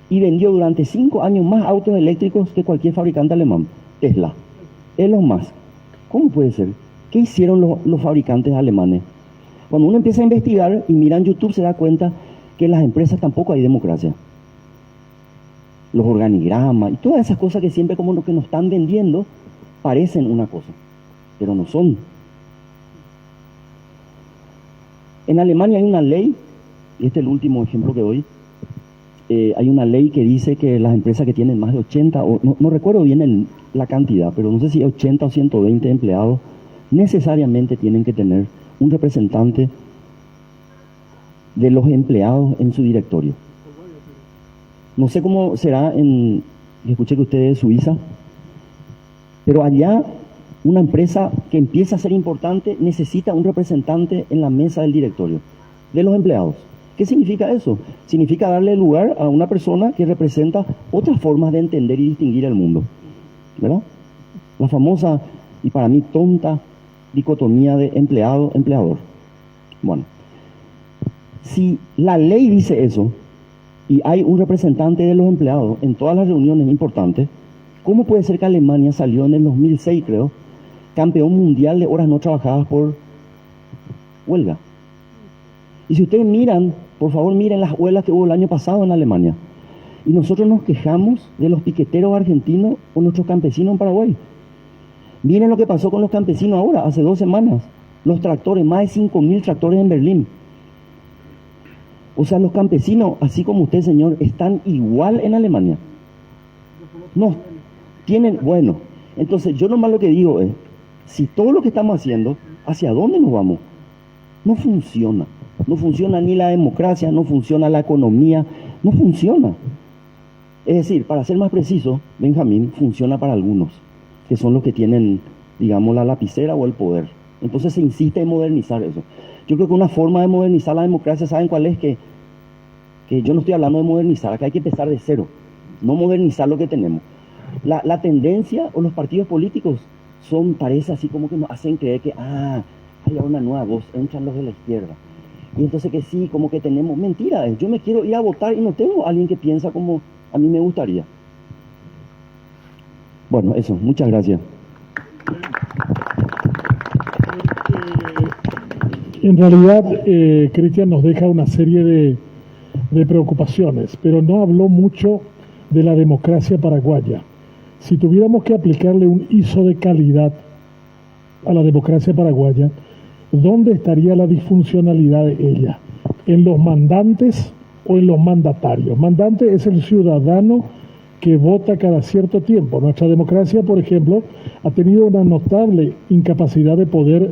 y vendió durante 5 años más autos eléctricos que cualquier fabricante alemán. Tesla, Elon Musk. ¿Cómo puede ser? ¿Qué hicieron los fabricantes alemanes? Cuando uno empieza a investigar y mira en YouTube se da cuenta que en las empresas tampoco hay democracia. Los organigramas y todas esas cosas que siempre como lo que nos están vendiendo parecen una cosa, pero no son. En Alemania hay una ley, y este es el último ejemplo que doy, hay una ley que dice que las empresas que tienen más de 80, o no recuerdo bien la cantidad, pero no sé si 80 o 120 empleados, necesariamente tienen que tener un representante de los empleados en su directorio. No sé cómo será escuché que usted es de Suiza, pero allá una empresa que empieza a ser importante necesita un representante en la mesa del directorio, de los empleados. ¿Qué significa eso? Significa darle lugar a una persona que representa otras formas de entender y distinguir el mundo, ¿verdad? La famosa, y para mí tonta, dicotomía de empleado-empleador. Bueno, si la ley dice eso, y hay un representante de los empleados en todas las reuniones importantes, ¿cómo puede ser que Alemania salió en el 2006, creo, campeón mundial de horas no trabajadas por huelga? Y si ustedes miran, por favor miren las huelgas que hubo el año pasado en Alemania. Y nosotros nos quejamos de los piqueteros argentinos o nuestros campesinos en Paraguay. Miren lo que pasó con los campesinos ahora, hace 2 semanas. Los tractores, más de 5.000 tractores en Berlín. O sea, los campesinos, así como usted, señor, están igual en Alemania. No, tienen, bueno, entonces yo nomás lo que digo es, si todo lo que estamos haciendo, ¿hacia dónde nos vamos? No funciona. No funciona ni la democracia, no funciona la economía, no funciona. Es decir, para ser más preciso, Benjamín, funciona para algunos, que son los que tienen, digamos, la lapicera o el poder. Entonces se insiste en modernizar eso. Yo creo que una forma de modernizar la democracia, ¿saben cuál es? Que yo no estoy hablando de modernizar, acá hay que empezar de cero, no modernizar lo que tenemos. La tendencia o los partidos políticos parece así como que nos hacen creer que, hay una nueva voz, entran los de la izquierda. Y entonces que sí, como que tenemos, mentira, yo me quiero ir a votar y no tengo a alguien que piensa como a mí me gustaría. Bueno, eso, muchas gracias. En realidad, Cristian nos deja una serie de preocupaciones, pero no habló mucho de la democracia paraguaya. Si tuviéramos que aplicarle un ISO de calidad a la democracia paraguaya, ¿dónde estaría la disfuncionalidad de ella? ¿En los mandantes o en los mandatarios? Mandante es el ciudadano que vota cada cierto tiempo. Nuestra democracia, por ejemplo, ha tenido una notable incapacidad de poder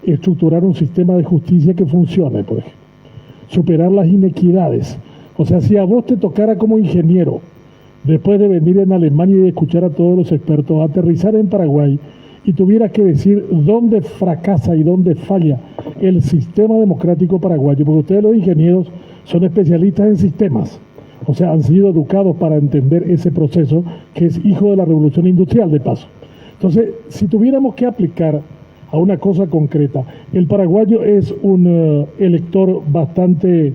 estructurar un sistema de justicia que funcione, por ejemplo. Superar las inequidades. O sea, si a vos te tocara como ingeniero, después de venir en Alemania y de escuchar a todos los expertos, aterrizar en Paraguay, y tuvieras que decir dónde fracasa y dónde falla el sistema democrático paraguayo, porque ustedes los ingenieros son especialistas en sistemas, o sea, han sido educados para entender ese proceso que es hijo de la revolución industrial, de paso. Entonces, si tuviéramos que aplicar a una cosa concreta, el paraguayo es un elector bastante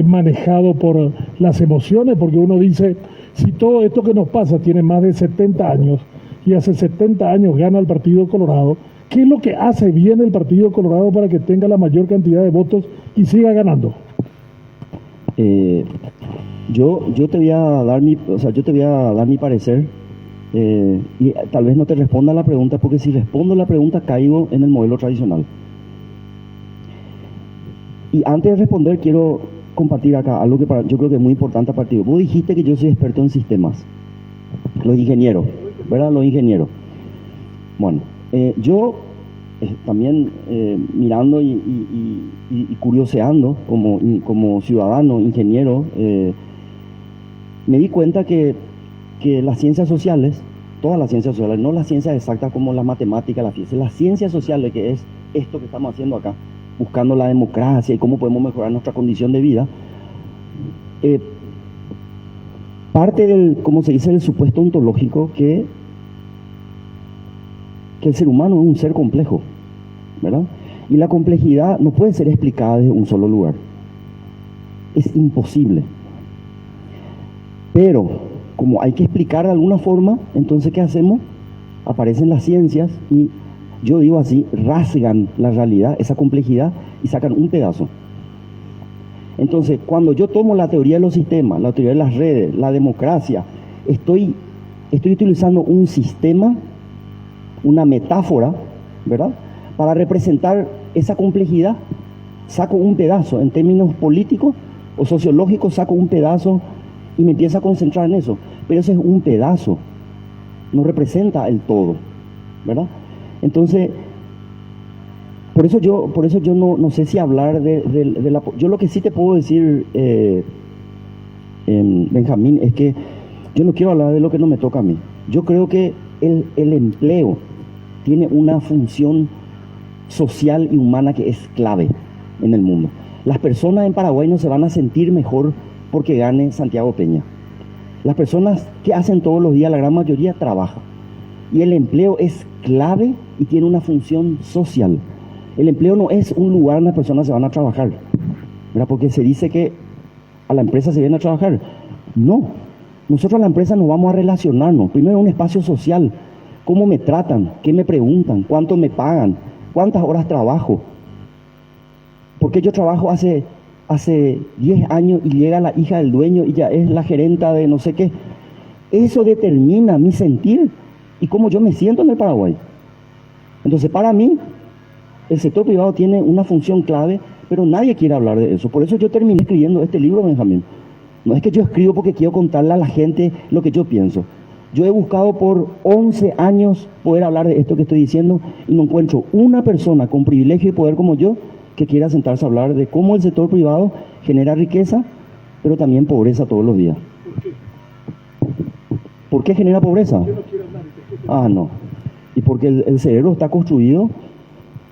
manejado por las emociones, porque uno dice, si todo esto que nos pasa tiene más de 70 años, y hace 70 años gana el Partido Colorado, ¿qué es lo que hace bien el Partido Colorado para que tenga la mayor cantidad de votos y siga ganando? Yo te voy a dar mi parecer, y tal vez no te responda la pregunta, porque si respondo la pregunta caigo en el modelo tradicional. Y antes de responder quiero compartir acá algo que yo creo que es muy importante a partir. Vos dijiste que yo soy experto en sistemas, los ingenieros, ¿verdad? Los ingenieros. Bueno, yo también mirando y curioseando como ciudadano, ingeniero, me di cuenta que las ciencias sociales, todas las ciencias sociales, no las ciencias exactas como la matemática, la física, las ciencias sociales, que es esto que estamos haciendo acá, buscando la democracia y cómo podemos mejorar nuestra condición de vida, parte del, como se dice, del supuesto ontológico que el ser humano es un ser complejo, ¿verdad? Y la complejidad no puede ser explicada desde un solo lugar. Es imposible. Pero, como hay que explicar de alguna forma, entonces, ¿qué hacemos? Aparecen las ciencias y, yo digo así, rasgan la realidad, esa complejidad, y sacan un pedazo. Entonces, cuando yo tomo la teoría de los sistemas, la teoría de las redes, la democracia, estoy utilizando un sistema, una metáfora, ¿verdad?, para representar esa complejidad. Saco un pedazo, en términos políticos o sociológicos, saco un pedazo y me empiezo a concentrar en eso. Pero eso es un pedazo, no representa el todo, ¿verdad? Entonces, por eso yo no sé si hablar de la... Yo lo que sí te puedo decir, Benjamín, es que yo no quiero hablar de lo que no me toca a mí. Yo creo que el empleo tiene una función social y humana que es clave en el mundo. Las personas en Paraguay no se van a sentir mejor porque gane Santiago Peña. Las personas que hacen todos los días, la gran mayoría, trabajan. Y el empleo es clave y tiene una función social. El empleo no es un lugar donde las personas se van a trabajar, ¿verdad? Porque se dice que a la empresa se viene a trabajar. No, nosotros a la empresa nos vamos a relacionarnos. Primero, un espacio social. ¿Cómo me tratan? ¿Qué me preguntan? ¿Cuánto me pagan? ¿Cuántas horas trabajo? Porque yo trabajo hace 10 años y llega la hija del dueño y ya es la gerenta de no sé qué. Eso determina mi sentir y cómo yo me siento en el Paraguay. Entonces, para mí, el sector privado tiene una función clave, pero nadie quiere hablar de eso. Por eso yo terminé escribiendo este libro, Benjamín. No es que yo escribo porque quiero contarle a la gente lo que yo pienso. Yo he buscado por 11 años poder hablar de esto que estoy diciendo y no encuentro una persona con privilegio y poder como yo que quiera sentarse a hablar de cómo el sector privado genera riqueza, pero también pobreza todos los días. ¿Por qué genera pobreza? Ah, no. Y porque el cerebro está construido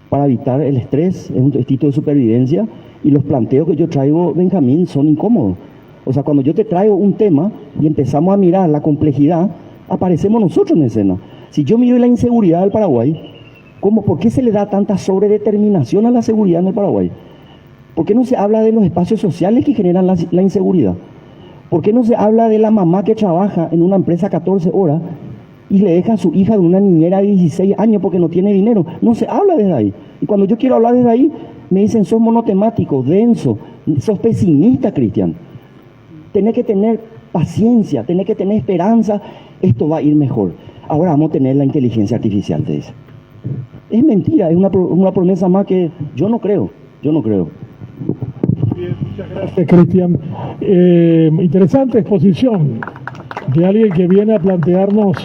para evitar el estrés, es un instinto de supervivencia, y los planteos que yo traigo, Benjamín, son incómodos. O sea, cuando yo te traigo un tema y empezamos a mirar la complejidad, aparecemos nosotros en escena. Si yo miro la inseguridad del Paraguay, ¿por qué se le da tanta sobredeterminación a la seguridad en el Paraguay? ¿Por qué no se habla de los espacios sociales que generan la inseguridad? ¿Por qué no se habla de la mamá que trabaja en una empresa 14 horas y le deja a su hija de una niñera de 16 años porque no tiene dinero? No se habla desde ahí. Y cuando yo quiero hablar desde ahí, me dicen, sos monotemático, denso, sos pesimista, Cristian. Tenés que tener paciencia, tenés que tener esperanza, esto va a ir mejor. Ahora vamos a tener la inteligencia artificial, te dice. Es mentira, es una promesa más que yo no creo. Bien, muchas gracias, Cristian. Interesante exposición de alguien que viene a plantearnos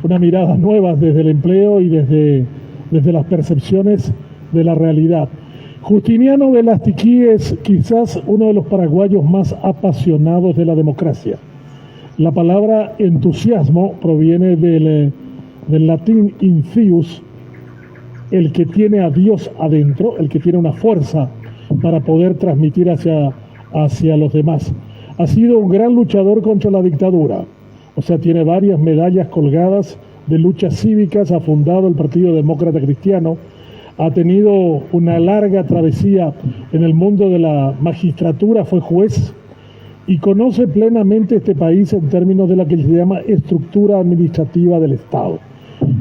una mirada nueva desde el empleo y desde las percepciones de la realidad. Justiniano Velastiquí es quizás uno de los paraguayos más apasionados de la democracia. La palabra entusiasmo proviene del latín infius, el que tiene a Dios adentro, el que tiene una fuerza para poder transmitir hacia los demás. Ha sido un gran luchador contra la dictadura, o sea, tiene varias medallas colgadas de luchas cívicas, ha fundado el Partido Demócrata Cristiano, ha tenido una larga travesía en el mundo de la magistratura, fue juez y conoce plenamente este país en términos de la que se llama estructura administrativa del Estado.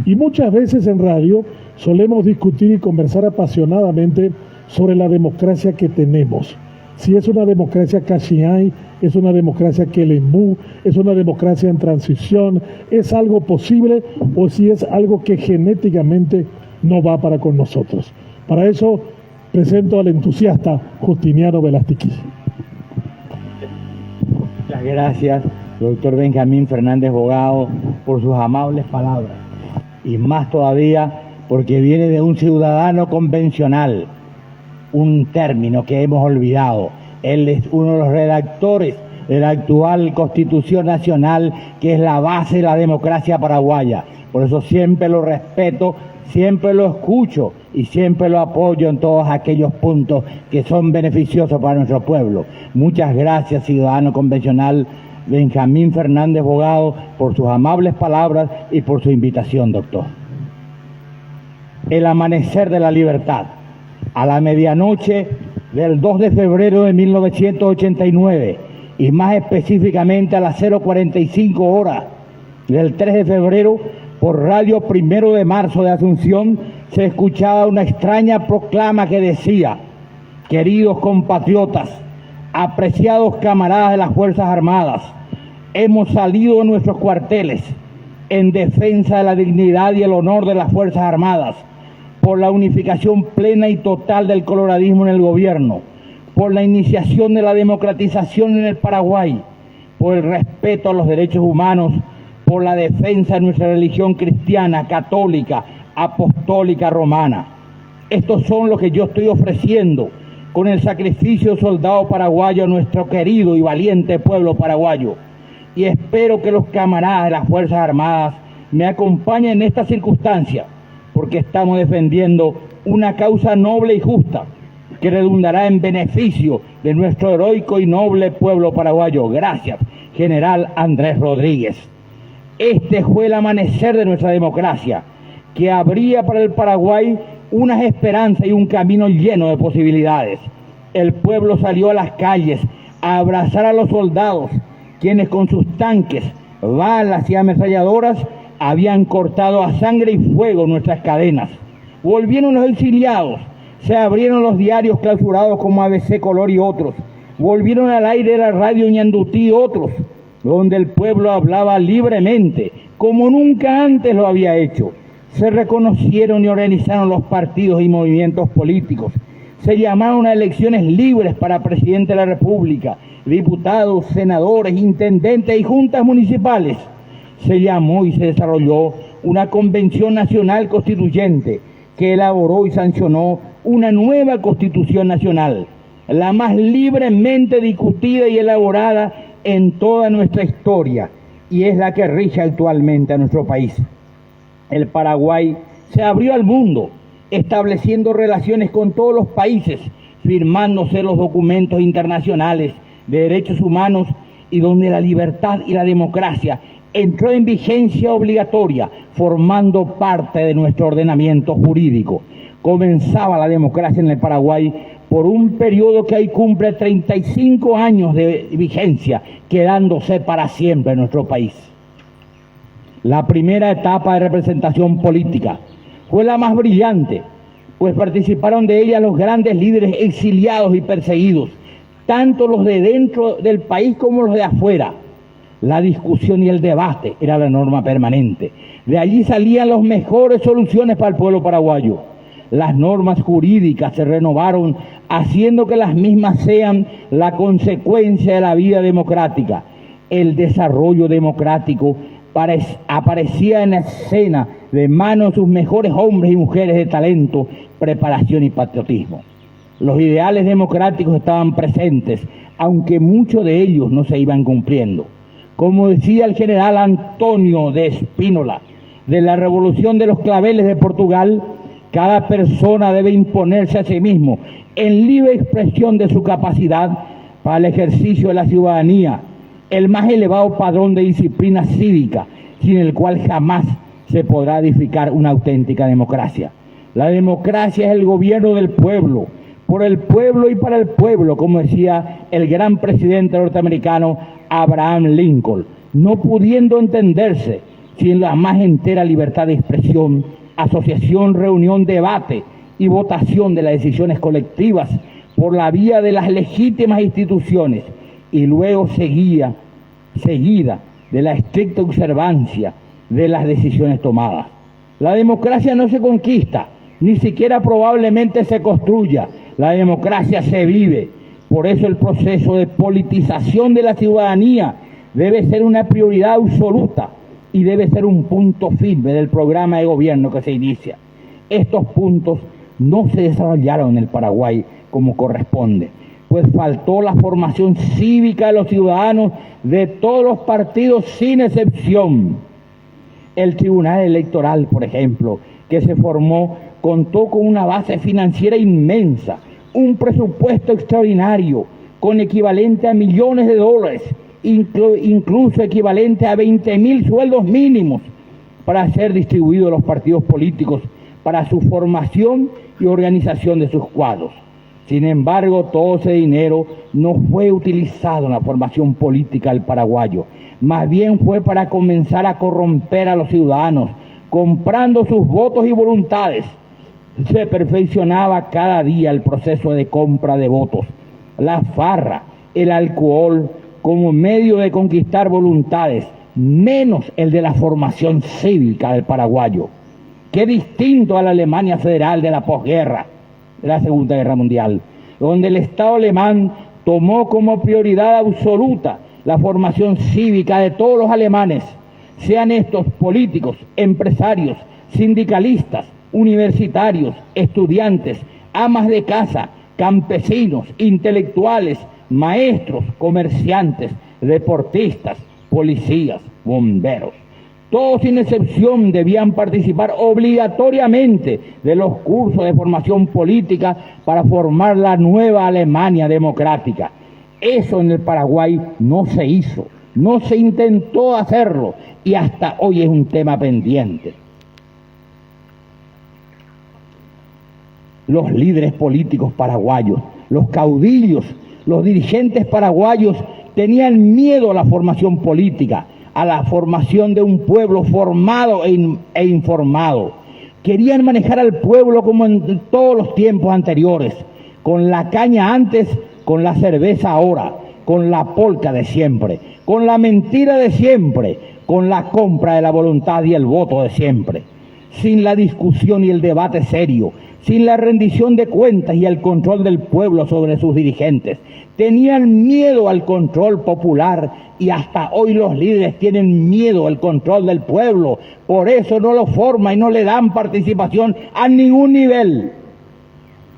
Y muchas veces en radio solemos discutir y conversar apasionadamente sobre la democracia que tenemos. Si es una democracia Cachiay, es una democracia Quelembú, es una democracia en transición, es algo posible o si es algo que genéticamente no va para con nosotros. Para eso presento al entusiasta Justiniano Velastiquí. Muchas gracias, doctor Benjamín Fernández Bogado, por sus amables palabras. Y más todavía porque viene de un ciudadano convencional, un término que hemos olvidado. Él es uno de los redactores de la actual Constitución Nacional, que es la base de la democracia paraguaya. Por eso siempre lo respeto, siempre lo escucho y siempre lo apoyo en todos aquellos puntos que son beneficiosos para nuestro pueblo. Muchas gracias, ciudadano convencional Benjamín Fernández Bogado, por sus amables palabras y por su invitación, doctor. El amanecer de la libertad. A la medianoche del 2 de febrero de 1989 y más específicamente a las 0:45 horas del 3 de febrero, por Radio 1 de Marzo de Asunción, se escuchaba una extraña proclama que decía: queridos compatriotas, apreciados camaradas de las Fuerzas Armadas, hemos salido de nuestros cuarteles en defensa de la dignidad y el honor de las Fuerzas Armadas, por la unificación plena y total del coloradismo en el gobierno, por la iniciación de la democratización en el Paraguay por el respeto a los derechos humanos, por la defensa de nuestra religión cristiana, católica, apostólica, romana. Estos son los que yo estoy ofreciendo con el sacrificio soldado paraguayo a nuestro querido y valiente pueblo paraguayo. Y espero que los camaradas de las Fuerzas Armadas me acompañen en esta circunstancia, porque estamos defendiendo una causa noble y justa que redundará en beneficio de nuestro heroico y noble pueblo paraguayo. Gracias, General Andrés Rodríguez. Este fue el amanecer de nuestra democracia, que abría para el Paraguay unas esperanzas y un camino lleno de posibilidades. El pueblo salió a las calles a abrazar a los soldados, quienes con sus tanques, balas y ametralladoras habían cortado a sangre y fuego nuestras cadenas. Volvieron los exiliados, se abrieron los diarios clausurados como ABC Color y otros, volvieron al aire la radio Ñandutí y otros, donde el pueblo hablaba libremente, como nunca antes lo había hecho. Se reconocieron y organizaron los partidos y movimientos políticos. Se llamaron a elecciones libres para presidente de la República, diputados, senadores, intendentes y juntas municipales. Se llamó y se desarrolló una convención nacional constituyente que elaboró y sancionó una nueva constitución nacional, la más libremente discutida y elaborada en toda nuestra historia, y es la que rige actualmente a nuestro país. El Paraguay se abrió al mundo, estableciendo relaciones con todos los países, firmándose los documentos internacionales de derechos humanos y donde la libertad y la democracia entró en vigencia obligatoria, formando parte de nuestro ordenamiento jurídico. Comenzaba la democracia en el Paraguay por un periodo que hoy cumple 35 años de vigencia, quedándose para siempre en nuestro país. La primera etapa de representación política fue la más brillante, pues participaron de ella los grandes líderes exiliados y perseguidos, tanto los de dentro del país como los de afuera. La discusión y el debate era la norma permanente. De allí salían las mejores soluciones para el pueblo paraguayo. Las normas jurídicas se renovaron, haciendo que las mismas sean la consecuencia de la vida democrática. El desarrollo democrático aparecía en la escena de manos de sus mejores hombres y mujeres de talento, preparación y patriotismo. Los ideales democráticos estaban presentes, aunque muchos de ellos no se iban cumpliendo. Como decía el general Antonio de Espínola, de la Revolución de los Claveles de Portugal, cada persona debe imponerse a sí mismo en libre expresión de su capacidad para el ejercicio de la ciudadanía, el más elevado padrón de disciplina cívica, sin el cual jamás se podrá edificar una auténtica democracia. La democracia es el gobierno del pueblo, por el pueblo y para el pueblo, como decía el gran presidente norteamericano Abraham Lincoln, no pudiendo entenderse sin la más entera libertad de expresión, asociación, reunión, debate y votación de las decisiones colectivas por la vía de las legítimas instituciones y luego seguida de la estricta observancia de las decisiones tomadas. La democracia no se conquista, ni siquiera probablemente se construya. La democracia se vive. Por eso el proceso de politización de la ciudadanía debe ser una prioridad absoluta y debe ser un punto firme del programa de gobierno que se inicia. Estos puntos no se desarrollaron en el Paraguay como corresponde, pues faltó la formación cívica de los ciudadanos de todos los partidos sin excepción. El Tribunal Electoral, por ejemplo, que se formó, contó con una base financiera inmensa, un presupuesto extraordinario, con equivalente a millones de dólares, incluso equivalente a 20.000 sueldos mínimos, para ser distribuidos a los partidos políticos para su formación y organización de sus cuadros. Sin embargo, todo ese dinero no fue utilizado en la formación política del paraguayo, más bien fue para comenzar a corromper a los ciudadanos, comprando sus votos y voluntades. Se perfeccionaba cada día el proceso de compra de votos, la farra, el alcohol como medio de conquistar voluntades, menos el de la formación cívica del paraguayo. Qué distinto a la Alemania federal de la posguerra, de la Segunda Guerra Mundial, donde el Estado alemán tomó como prioridad absoluta la formación cívica de todos los alemanes, sean estos políticos, empresarios, sindicalistas, universitarios, estudiantes, amas de casa, campesinos, intelectuales, maestros, comerciantes, deportistas, policías, bomberos. Todos sin excepción debían participar obligatoriamente de los cursos de formación política para formar la nueva Alemania democrática. Eso en el Paraguay no se hizo, no se intentó hacerlo y hasta hoy es un tema pendiente. Los líderes políticos paraguayos, los caudillos, los dirigentes paraguayos tenían miedo a la formación política, a la formación de un pueblo formado e informado. Querían manejar al pueblo como en todos los tiempos anteriores, con la caña antes, con la cerveza ahora, con la polca de siempre, con la mentira de siempre, con la compra de la voluntad y el voto de siempre, sin la discusión y el debate serio, sin la rendición de cuentas y el control del pueblo sobre sus dirigentes. Tenían miedo al control popular y hasta hoy los líderes tienen miedo al control del pueblo. Por eso no lo forman y no le dan participación a ningún nivel.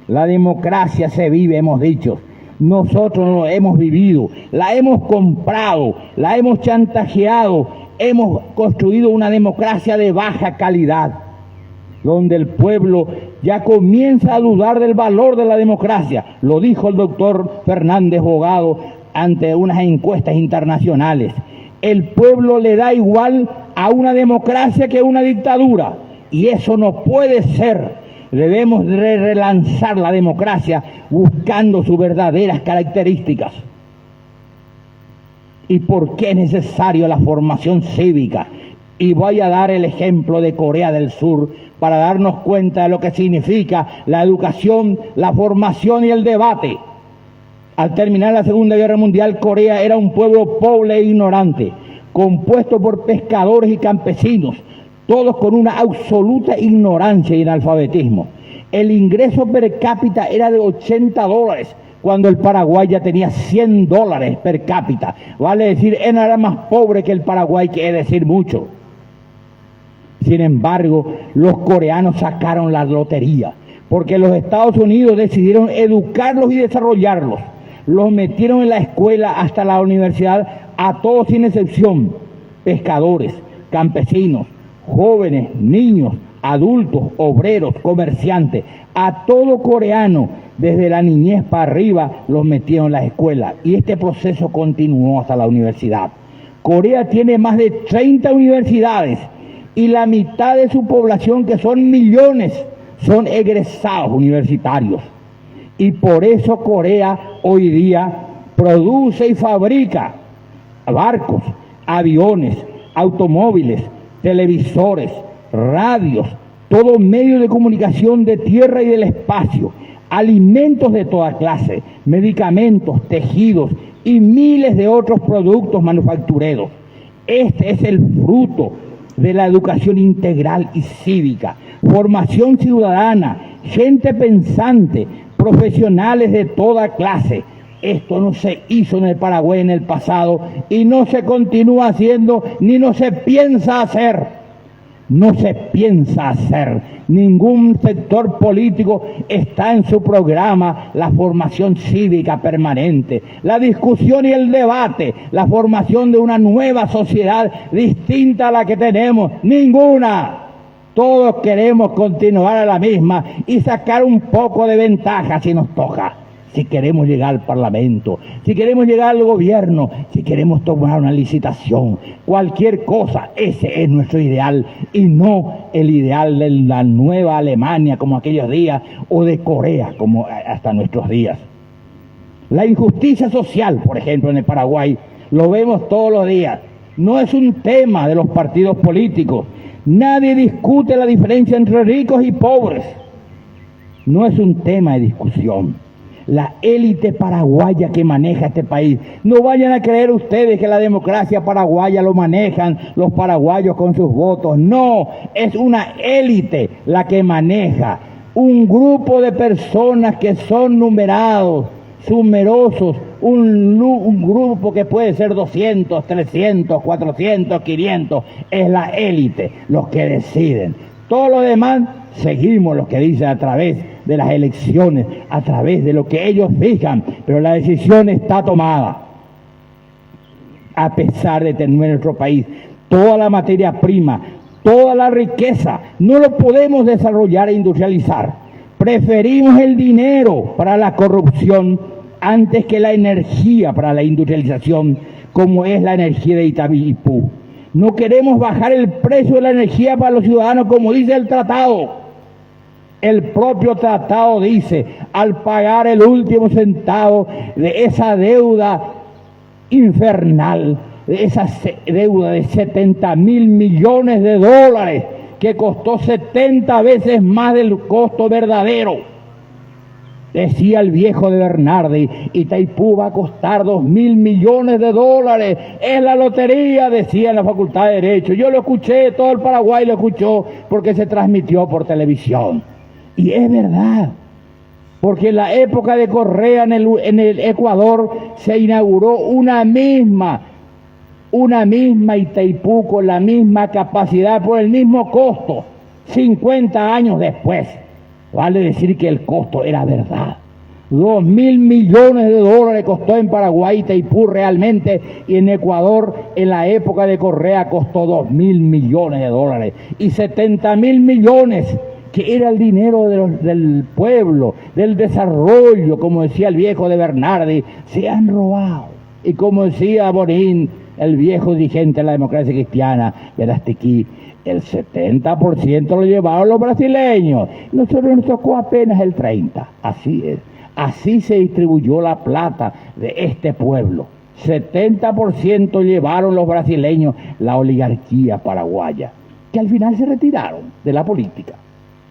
La democracia se vive, hemos dicho. Nosotros lo hemos vivido, la hemos comprado, la hemos chantajeado, hemos construido una democracia de baja calidad, donde el pueblo ya comienza a dudar del valor de la democracia. Lo dijo el doctor Fernández Bogado ante unas encuestas internacionales. El pueblo le da igual a una democracia que a una dictadura, y eso no puede ser. Debemos relanzar la democracia buscando sus verdaderas características. ¿Y por qué es necesario la formación cívica? Y voy a dar el ejemplo de Corea del Sur para darnos cuenta de lo que significa la educación, la formación y el debate. Al terminar la Segunda Guerra Mundial, Corea era un pueblo pobre e ignorante, compuesto por pescadores y campesinos, todos con una absoluta ignorancia y analfabetismo. El ingreso per cápita era de $80, cuando el Paraguay ya tenía $100 per cápita. Vale decir, era más pobre que el Paraguay, que es decir mucho. Sin embargo, los coreanos sacaron la lotería, porque los Estados Unidos decidieron educarlos y desarrollarlos. Los metieron en la escuela hasta la universidad, a todos sin excepción, pescadores, campesinos, jóvenes, niños, adultos, obreros, comerciantes, a todo coreano, desde la niñez para arriba, los metieron en la escuela. Y este proceso continuó hasta la universidad. Corea tiene más de 30 universidades, y la mitad de su población, que son millones, son egresados universitarios. Y por eso Corea hoy día produce y fabrica barcos, aviones, automóviles, televisores, radios, todo medio de comunicación de tierra y del espacio, alimentos de toda clase, medicamentos, tejidos y miles de otros productos manufactureros. Este es el fruto de la educación integral y cívica, formación ciudadana, gente pensante, profesionales de toda clase. Esto no se hizo en el Paraguay en el pasado y no se continúa haciendo, ni no se piensa hacer. No se piensa hacer. Ningún sector político está en su programa la formación cívica permanente, la discusión y el debate, la formación de una nueva sociedad distinta a la que tenemos. Ninguna. Todos queremos continuar a la misma y sacar un poco de ventaja si nos toca. Si queremos llegar al Parlamento, si queremos llegar al gobierno, si queremos tomar una licitación, cualquier cosa, ese es nuestro ideal y no el ideal de la nueva Alemania como aquellos días o de Corea como hasta nuestros días. La injusticia social, por ejemplo, en el Paraguay, lo vemos todos los días. No es un tema de los partidos políticos. Nadie discute la diferencia entre ricos y pobres. No es un tema de discusión. La élite paraguaya que maneja este país. No vayan a creer ustedes que la democracia paraguaya lo manejan los paraguayos con sus votos. No, es una élite la que maneja. Un grupo de personas que son numerados, numerosos, un grupo que puede ser 200, 300, 400, 500, es la élite, los que deciden. Todo lo demás seguimos lo que dicen a través de las elecciones, a través de lo que ellos fijan, pero la decisión está tomada. A pesar de tener en nuestro país toda la materia prima, toda la riqueza, no lo podemos desarrollar e industrializar. Preferimos el dinero para la corrupción antes que la energía para la industrialización, como es la energía de Itaipú. No queremos bajar el precio de la energía para los ciudadanos, como dice el tratado. El propio tratado dice, al pagar el último centavo de esa deuda infernal, de esa deuda de 70.000 millones de dólares, que costó 70 veces más del costo verdadero. Decía el viejo de Bernardi, Itaipú va a costar 2.000 millones de dólares, es la lotería, decía en la Facultad de Derecho. Yo lo escuché, todo el Paraguay lo escuchó, porque se transmitió por televisión. Y es verdad, porque en la época de Correa en el Ecuador se inauguró una misma Itaipú con la misma capacidad por el mismo costo, 50 años después. Vale decir que el costo era verdad. 2.000 millones de dólares costó en Paraguay Itaipú realmente, y en Ecuador en la época de Correa costó 2.000 millones de dólares. Y 70.000 millones, que era el dinero del pueblo, del desarrollo, como decía el viejo de Bernardi, se han robado. Y como decía Bonín, el viejo dirigente de la democracia cristiana, Verastequí, el 70% lo llevaron los brasileños. Nosotros nos tocó apenas el 30%. Así es. Así se distribuyó la plata de este pueblo. 70% llevaron los brasileños, la oligarquía paraguaya, que al final se retiraron de la política.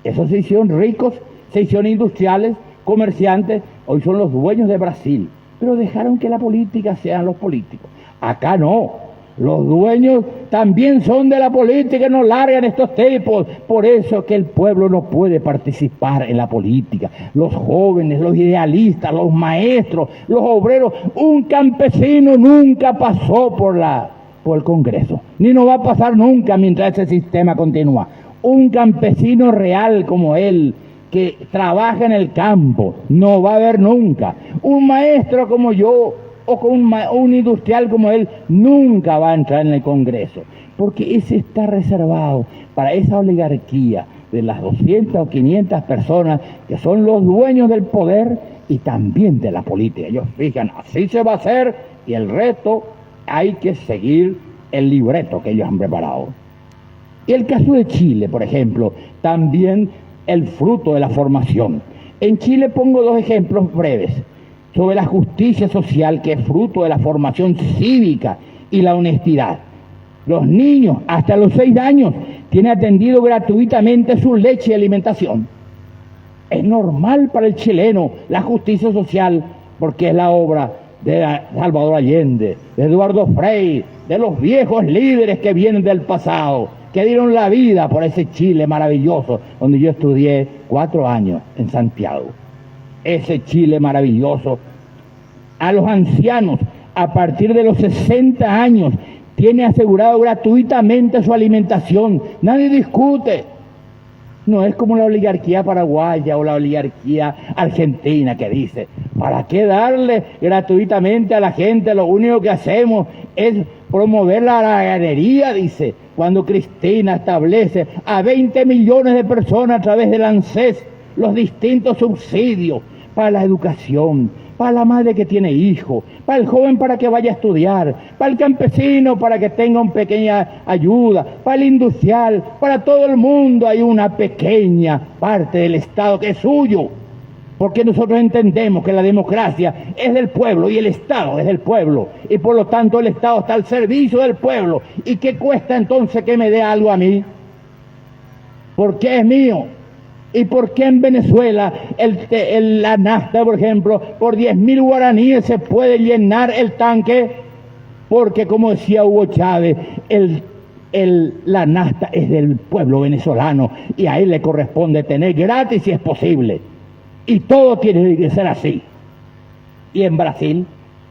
Esos se hicieron ricos, se hicieron industriales, comerciantes, hoy son los dueños de Brasil, pero dejaron que la política sean los políticos. Acá no, los dueños también son de la política, no largan estos tipos. Por eso es que el pueblo no puede participar en la política. Los jóvenes, los idealistas, los maestros, los obreros, un campesino nunca pasó por el Congreso, ni no va a pasar nunca mientras ese sistema continúa. Un campesino real como él, que trabaja en el campo, no va a haber nunca. Un maestro como yo, o con un industrial como él, nunca va a entrar en el Congreso, porque ese está reservado para esa oligarquía de las 200 o 500 personas que son los dueños del poder y también de la política. Ellos fijan, así se va a hacer, y el resto hay que seguir el libreto que ellos han preparado. Y el caso de Chile, por ejemplo, también el fruto de la formación. En Chile pongo dos ejemplos breves sobre la justicia social, que es fruto de la formación cívica y la honestidad. Los niños hasta los 6 años tienen atendido gratuitamente su leche y alimentación. Es normal para el chileno la justicia social, porque es la obra de Salvador Allende, de Eduardo Frei, de los viejos líderes que vienen del pasado, que dieron la vida por ese Chile maravilloso, donde yo estudié 4 años en Santiago. Ese Chile maravilloso. A los ancianos, a partir de los 60 años, tiene asegurado gratuitamente su alimentación. Nadie discute. No es como la oligarquía paraguaya o la oligarquía argentina, que dice, ¿para qué darle gratuitamente a la gente? Lo único que hacemos es promover la ganadería, dice, cuando Cristina establece a 20 millones de personas a través del ANSES los distintos subsidios para la educación, para la madre que tiene hijos, para el joven para que vaya a estudiar, para el campesino para que tenga una pequeña ayuda, para el industrial, para todo el mundo hay una pequeña parte del Estado que es suyo, porque nosotros entendemos que la democracia es del pueblo y el Estado es del pueblo, y por lo tanto el Estado está al servicio del pueblo. ¿Y qué cuesta entonces que me dé algo a mí? Porque es mío. ¿Y por qué en Venezuela la nafta, por ejemplo, por 10.000 guaraníes se puede llenar el tanque? Porque, como decía Hugo Chávez, la nafta es del pueblo venezolano y a él le corresponde tener gratis si es posible. Y todo tiene que ser así. Y en Brasil,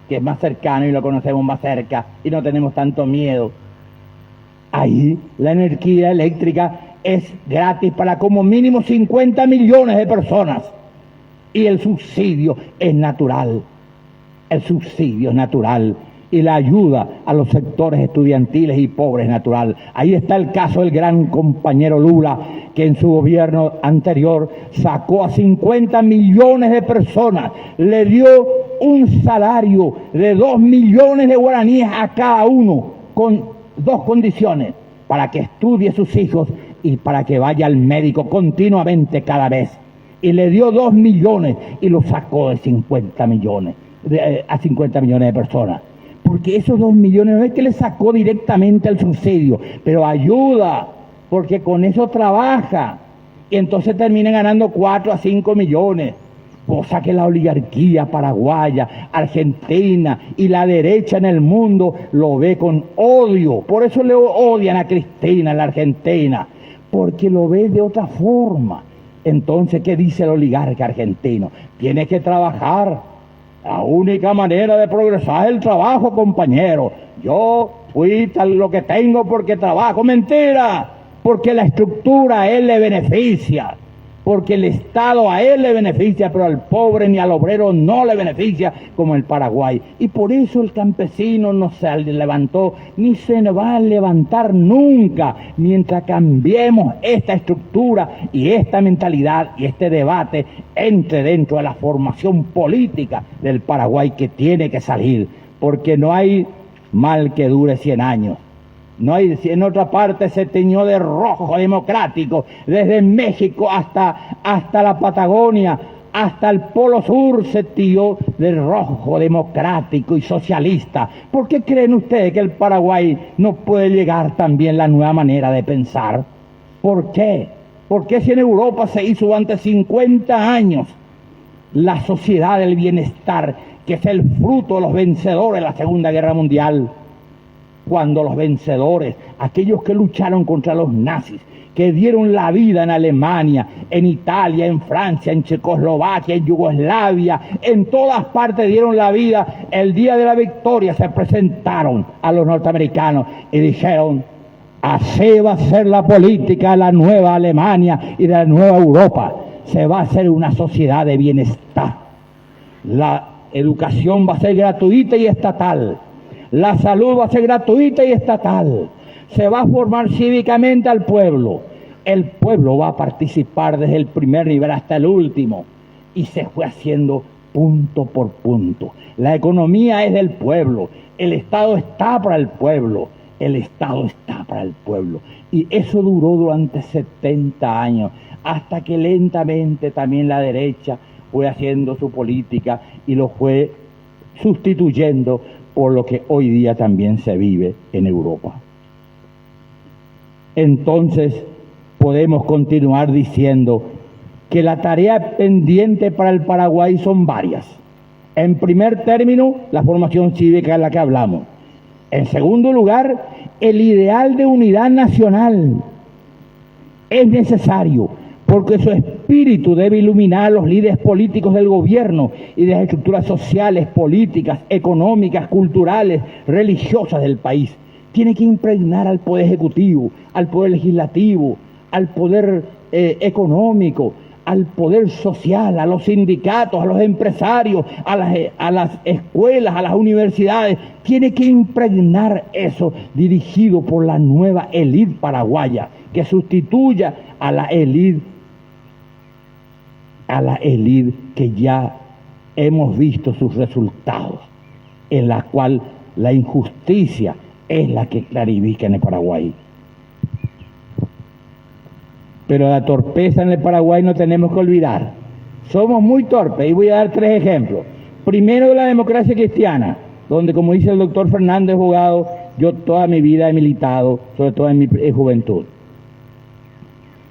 que es más cercano y lo conocemos más cerca y no tenemos tanto miedo, ahí la energía eléctrica es gratis para como mínimo 50 millones de personas. Y el subsidio es natural. El subsidio es natural. Y la ayuda a los sectores estudiantiles y pobres es natural. Ahí está el caso del gran compañero Lula, que en su gobierno anterior sacó a 50 millones de personas, le dio un salario de 2 millones de guaraníes a cada uno, con 2 condiciones: para que estudie sus hijos y para que vaya al médico continuamente cada vez. Y le dio 2 millones y lo sacó de 50 millones, a 50 millones de personas. Porque esos 2 millones no es que le sacó directamente el subsidio, pero ayuda, porque con eso trabaja. Y entonces terminan ganando 4 a 5 millones. Cosa que la oligarquía paraguaya, argentina y la derecha en el mundo lo ve con odio. Por eso le odian a Cristina, la argentina, porque lo ve de otra forma. Entonces, ¿qué dice el oligarca argentino? Tiene que trabajar. La única manera de progresar es el trabajo, compañero. Yo fui tal lo que tengo porque trabajo. Mentira, porque la estructura a él le beneficia, porque el Estado a él le beneficia, pero al pobre ni al obrero no le beneficia, como el Paraguay. Y por eso el campesino no se levantó, ni se va a levantar nunca, mientras cambiemos esta estructura y esta mentalidad y este debate entre dentro de la formación política del Paraguay, que tiene que salir, porque no hay mal que dure 100 años. No hay, en otra parte se teñió de rojo democrático, desde México hasta la Patagonia, hasta el Polo Sur se tiñó de rojo democrático y socialista. ¿Por qué creen ustedes que el Paraguay no puede llegar también la nueva manera de pensar? ¿Por qué? Porque si en Europa se hizo durante 50 años la sociedad del bienestar, que es el fruto de los vencedores de la Segunda Guerra Mundial, cuando los vencedores, aquellos que lucharon contra los nazis, que dieron la vida en Alemania, en Italia, en Francia, en Checoslovaquia, en Yugoslavia, en todas partes dieron la vida, el día de la victoria se presentaron a los norteamericanos y dijeron: así va a ser la política de la nueva Alemania y de la nueva Europa. Se va a hacer una sociedad de bienestar. La educación va a ser gratuita y estatal. La salud va a ser gratuita y estatal. Se va a formar cívicamente al pueblo. El pueblo va a participar desde el primer nivel hasta el último. Y se fue haciendo punto por punto. La economía es del pueblo. El Estado está para el pueblo. El Estado está para el pueblo. Y eso duró durante 70 años, hasta que lentamente también la derecha fue haciendo su política y lo fue sustituyendo por lo que hoy día también se vive en Europa. Entonces, podemos continuar diciendo que la tarea pendiente para el Paraguay son varias. En primer término, la formación cívica de la que hablamos. En segundo lugar, el ideal de unidad nacional es necesario, porque su espíritu debe iluminar a los líderes políticos del gobierno y de las estructuras sociales, políticas, económicas, culturales, religiosas del país. Tiene que impregnar al Poder Ejecutivo, al Poder Legislativo, al Poder Económico, al Poder Social, a los sindicatos, a los empresarios, a las escuelas, a las universidades. Tiene que impregnar eso, dirigido por la nueva élite paraguaya, que sustituya a la élite que ya hemos visto sus resultados, en la cual la injusticia es la que clarifica en el Paraguay. Pero la torpeza en el Paraguay no tenemos que olvidar. Somos muy torpes, y voy a dar 3 ejemplos. Primero, la democracia cristiana, donde, como dice el doctor Fernández Bogado, yo toda mi vida he militado, sobre todo en mi juventud.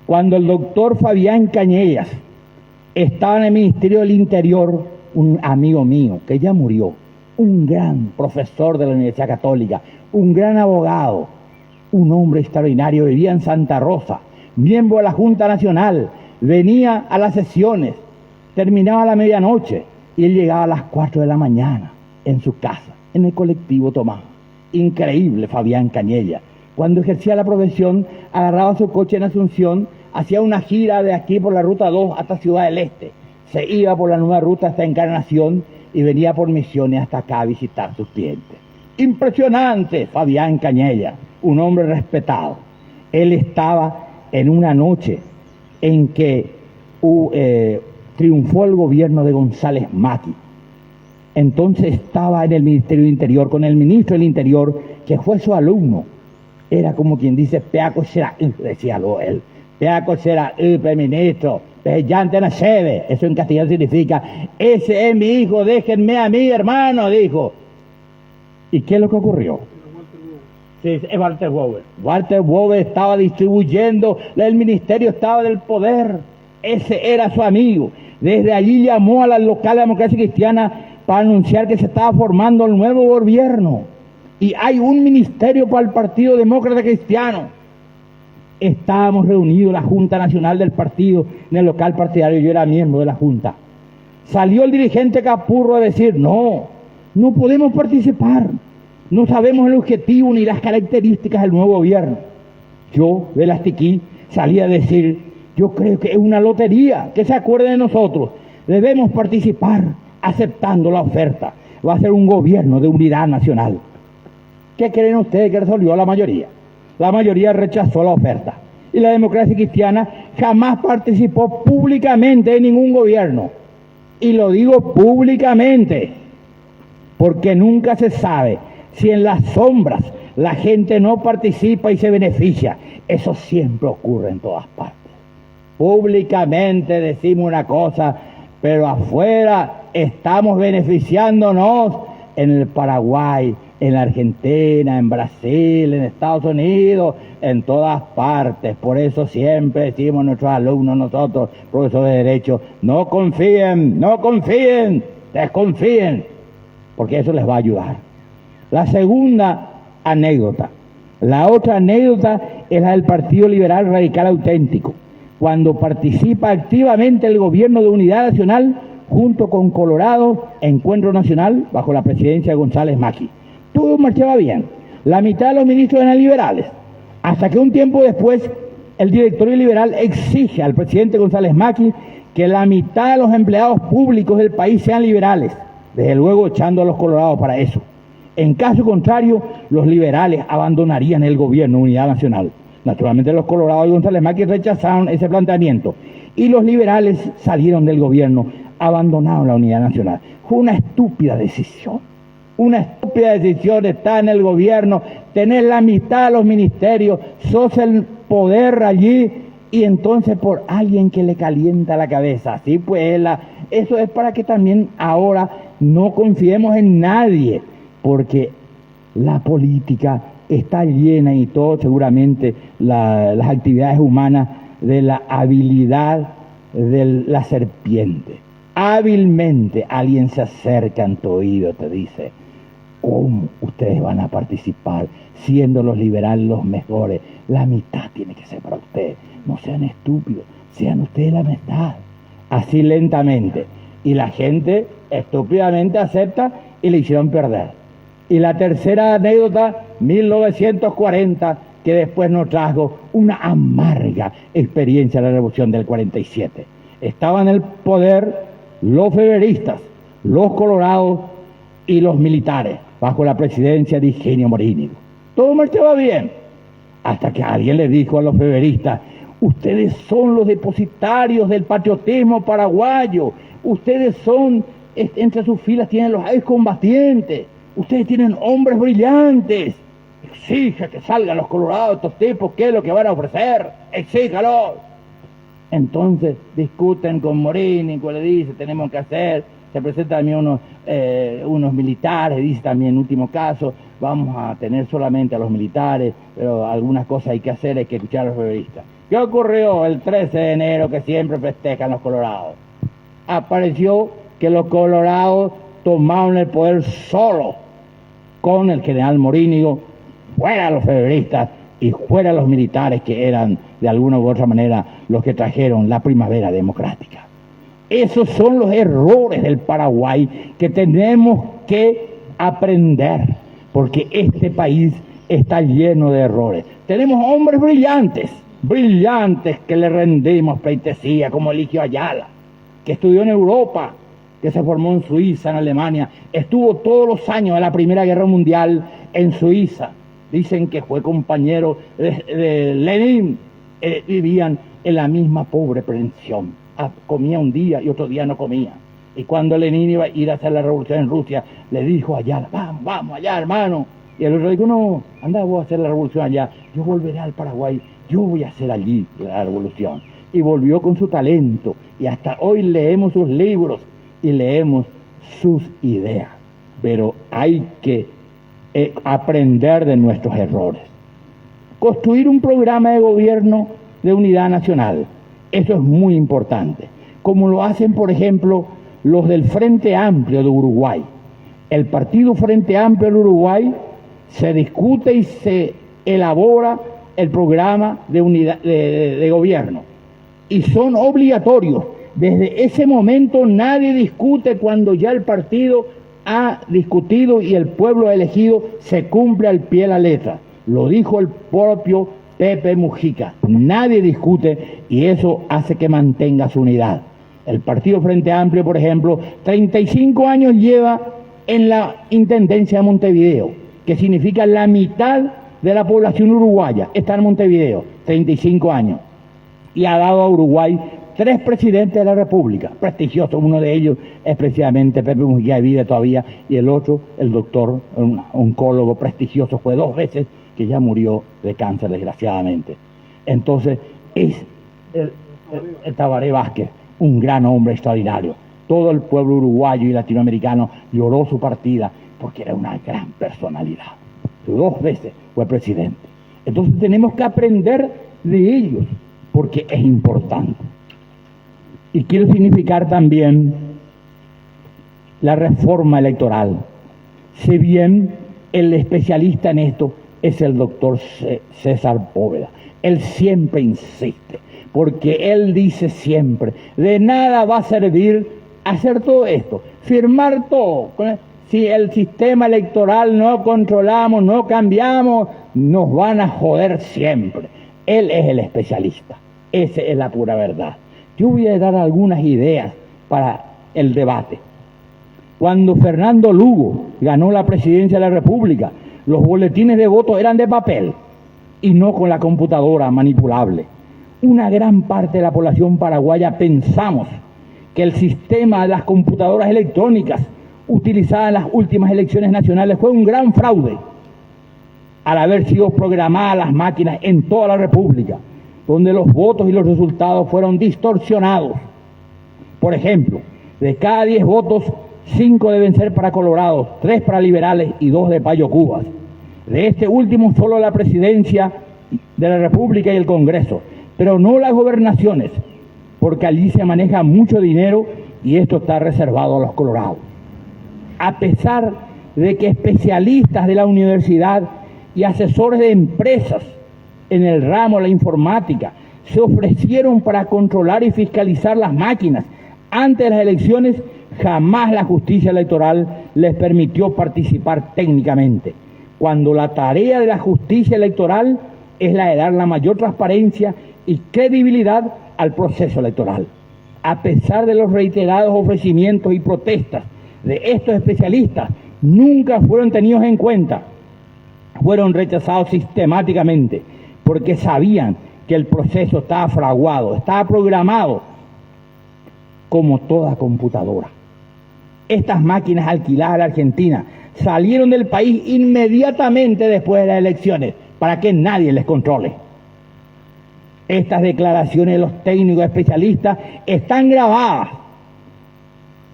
Cuando el doctor Fabián Cañellas estaba en el Ministerio del Interior, un amigo mío, que ya murió, un gran profesor de la Universidad Católica, un gran abogado, un hombre extraordinario, vivía en Santa Rosa, miembro de la Junta Nacional, venía a las sesiones, terminaba a la medianoche, y él llegaba a las 4 de la mañana en su casa, en el colectivo Tomás. Increíble Fabián Cañella. Cuando ejercía la profesión, agarraba su coche en Asunción, hacía una gira de aquí por la Ruta 2 hasta Ciudad del Este. Se iba por la nueva ruta hasta Encarnación y venía por Misiones hasta acá a visitar sus clientes. Impresionante Fabián Cañella, un hombre respetado. Él estaba en una noche en que triunfó el gobierno de González Maqui. Entonces estaba en el Ministerio del Interior con el ministro del Interior, que fue su alumno. Era como quien dice, peaco será, decía él, peaco será, ministro, pejante na sede. Eso en castellano significa, ese es mi hijo, déjenme a mí, hermano, dijo. ¿Y qué es lo que ocurrió? Sí, es Walter Bowe. Walter Bowe estaba distribuyendo, el ministerio estaba del poder, ese era su amigo. Desde allí llamó a la local Democracia Cristiana para anunciar que se estaba formando el nuevo gobierno. Y hay un ministerio para el Partido Demócrata Cristiano. Estábamos reunidos, la Junta Nacional del Partido, en el local partidario, yo era miembro de la Junta. Salió el dirigente Capurro a decir, no podemos participar, no sabemos el objetivo ni las características del nuevo gobierno. Yo, Velastiquí, salí a decir, yo creo que es una lotería, que se acuerden de nosotros, debemos participar aceptando la oferta, va a ser un gobierno de unidad nacional. ¿Qué creen ustedes que resolvió la mayoría? La mayoría rechazó la oferta. Y la Democracia Cristiana jamás participó públicamente en ningún gobierno. Y lo digo públicamente, porque nunca se sabe si en las sombras la gente no participa y se beneficia. Eso siempre ocurre en todas partes. Públicamente decimos una cosa, pero afuera estamos beneficiándonos en el Paraguay, en la Argentina, en Brasil, en Estados Unidos, en todas partes. Por eso siempre decimos a nuestros alumnos, nosotros, profesores de Derecho, no confíen, desconfíen, porque eso les va a ayudar. La segunda anécdota. La otra anécdota es la del Partido Liberal Radical Auténtico, cuando participa activamente el gobierno de unidad nacional junto con Colorado, Encuentro Nacional, bajo la presidencia de González Maqui. Todo marchaba bien. La mitad de los ministros eran liberales. Hasta que un tiempo después, el directorio liberal exige al presidente González Maqui que la mitad de los empleados públicos del país sean liberales, desde luego echando a los colorados para eso. En caso contrario, los liberales abandonarían el gobierno de unidad nacional. Naturalmente los colorados y González Maqui rechazaron ese planteamiento y los liberales salieron del gobierno, abandonaron la unidad nacional. Fue una estúpida decisión. Una estúpida decisión estar en el gobierno, tener la mitad de los ministerios, sos el poder allí y entonces por alguien que le calienta la cabeza. Así pues, eso es para que también ahora no confiemos en nadie, porque la política está llena y todo seguramente las actividades humanas de la habilidad de la serpiente. Hábilmente alguien se acerca en tu oído, te dice, ¿cómo ustedes van a participar siendo los liberales los mejores? La mitad tiene que ser para ustedes. No sean estúpidos, sean ustedes la mitad. Así lentamente. Y la gente estúpidamente acepta y le hicieron perder. Y la tercera anécdota, 1940, que después nos trajo una amarga experiencia de la Revolución del 47. Estaban en el poder los febreristas, los colorados y los militares, bajo la presidencia de Higinio Morínigo. Todo marchaba bien, hasta que alguien le dijo a los febreristas, ustedes son los depositarios del patriotismo paraguayo, ustedes son, entre sus filas tienen los excombatientes, ustedes tienen hombres brillantes, exija que salgan los colorados, estos tipos, ¿qué es lo que van a ofrecer? Exíjalo. Entonces discuten con Morínigo, le dice, tenemos que hacer, se presentan también unos militares, dice también en último caso, vamos a tener solamente a los militares, pero algunas cosas hay que hacer, hay que escuchar a los febreristas. ¿Qué ocurrió el 13 de enero que siempre festejan los colorados? Apareció que los colorados tomaron el poder solo con el general Morínigo, fuera los febreristas y fuera los militares que eran de alguna u otra manera los que trajeron la primavera democrática. Esos son los errores del Paraguay que tenemos que aprender, porque este país está lleno de errores. Tenemos hombres brillantes que le rendimos pleitesía, como Eligio Ayala, que estudió en Europa, que se formó en Suiza, en Alemania, estuvo todos los años de la Primera Guerra Mundial en Suiza. Dicen que fue compañero de Lenin, vivían en la misma pobre pensión. Comía un día y otro día no comía. Y cuando Lenin iba a ir a hacer la revolución en Rusia, le dijo a Ayala, vamos allá, hermano. Y el otro dijo, no, anda vos a hacer la revolución allá, yo volveré al Paraguay, yo voy a hacer allí la revolución. Y volvió con su talento, y hasta hoy leemos sus libros y leemos sus ideas. Pero hay que aprender de nuestros errores. Construir un programa de gobierno de unidad nacional, eso es muy importante, como lo hacen, por ejemplo, los del Frente Amplio de Uruguay. El partido Frente Amplio de Uruguay se discute y se elabora el programa de unidad de gobierno, y son obligatorios. Desde ese momento nadie discute cuando ya el partido ha discutido y el pueblo elegido se cumple al pie de la letra. Lo dijo el propio Pepe Mujica. Nadie discute y eso hace que mantenga su unidad. El partido Frente Amplio, por ejemplo, 35 años lleva en la Intendencia de Montevideo, que significa la mitad de la población uruguaya está en Montevideo, 35 años. Y ha dado a Uruguay 3 presidentes de la República, prestigiosos. Uno de ellos es precisamente Pepe Mujica, de vida todavía, y el otro, el doctor, un oncólogo prestigioso, fue 2 veces, que ya murió de cáncer, desgraciadamente. Entonces, es el Tabaré Vázquez, un gran hombre extraordinario. Todo el pueblo uruguayo y latinoamericano lloró su partida, porque era una gran personalidad. 2 veces fue presidente. Entonces tenemos que aprender de ellos, porque es importante. Y quiero significar también la reforma electoral. Si bien el especialista en esto es el doctor César Póveda, él siempre insiste, porque él dice siempre, de nada va a servir hacer todo esto, firmar todo. Si el sistema electoral no controlamos, no cambiamos, nos van a joder siempre. Él es el especialista. Esa es la pura verdad. Yo voy a dar algunas ideas para el debate. Cuando Fernando Lugo ganó la presidencia de la República, los boletines de voto eran de papel y no con la computadora manipulable. Una gran parte de la población paraguaya pensamos que el sistema de las computadoras electrónicas utilizadas en las últimas elecciones nacionales fue un gran fraude, al haber sido programadas las máquinas en toda la República, donde los votos y los resultados fueron distorsionados. Por ejemplo, de cada 10 votos, 5 deben ser para colorados, 3 para liberales y 2 de Payo Cubas. De este último solo la presidencia de la República y el Congreso, pero no las gobernaciones, porque allí se maneja mucho dinero y esto está reservado a los colorados. A pesar de que especialistas de la universidad y asesores de empresas en el ramo de la informática se ofrecieron para controlar y fiscalizar las máquinas antes de las elecciones, jamás la justicia electoral les permitió participar técnicamente, cuando la tarea de la justicia electoral es la de dar la mayor transparencia y credibilidad al proceso electoral. A pesar de los reiterados ofrecimientos y protestas de estos especialistas, nunca fueron tenidos en cuenta, fueron rechazados sistemáticamente, porque sabían que el proceso estaba fraguado, estaba programado como toda computadora. Estas máquinas alquiladas a la Argentina salieron del país inmediatamente después de las elecciones para que nadie les controle. Estas declaraciones de los técnicos especialistas están grabadas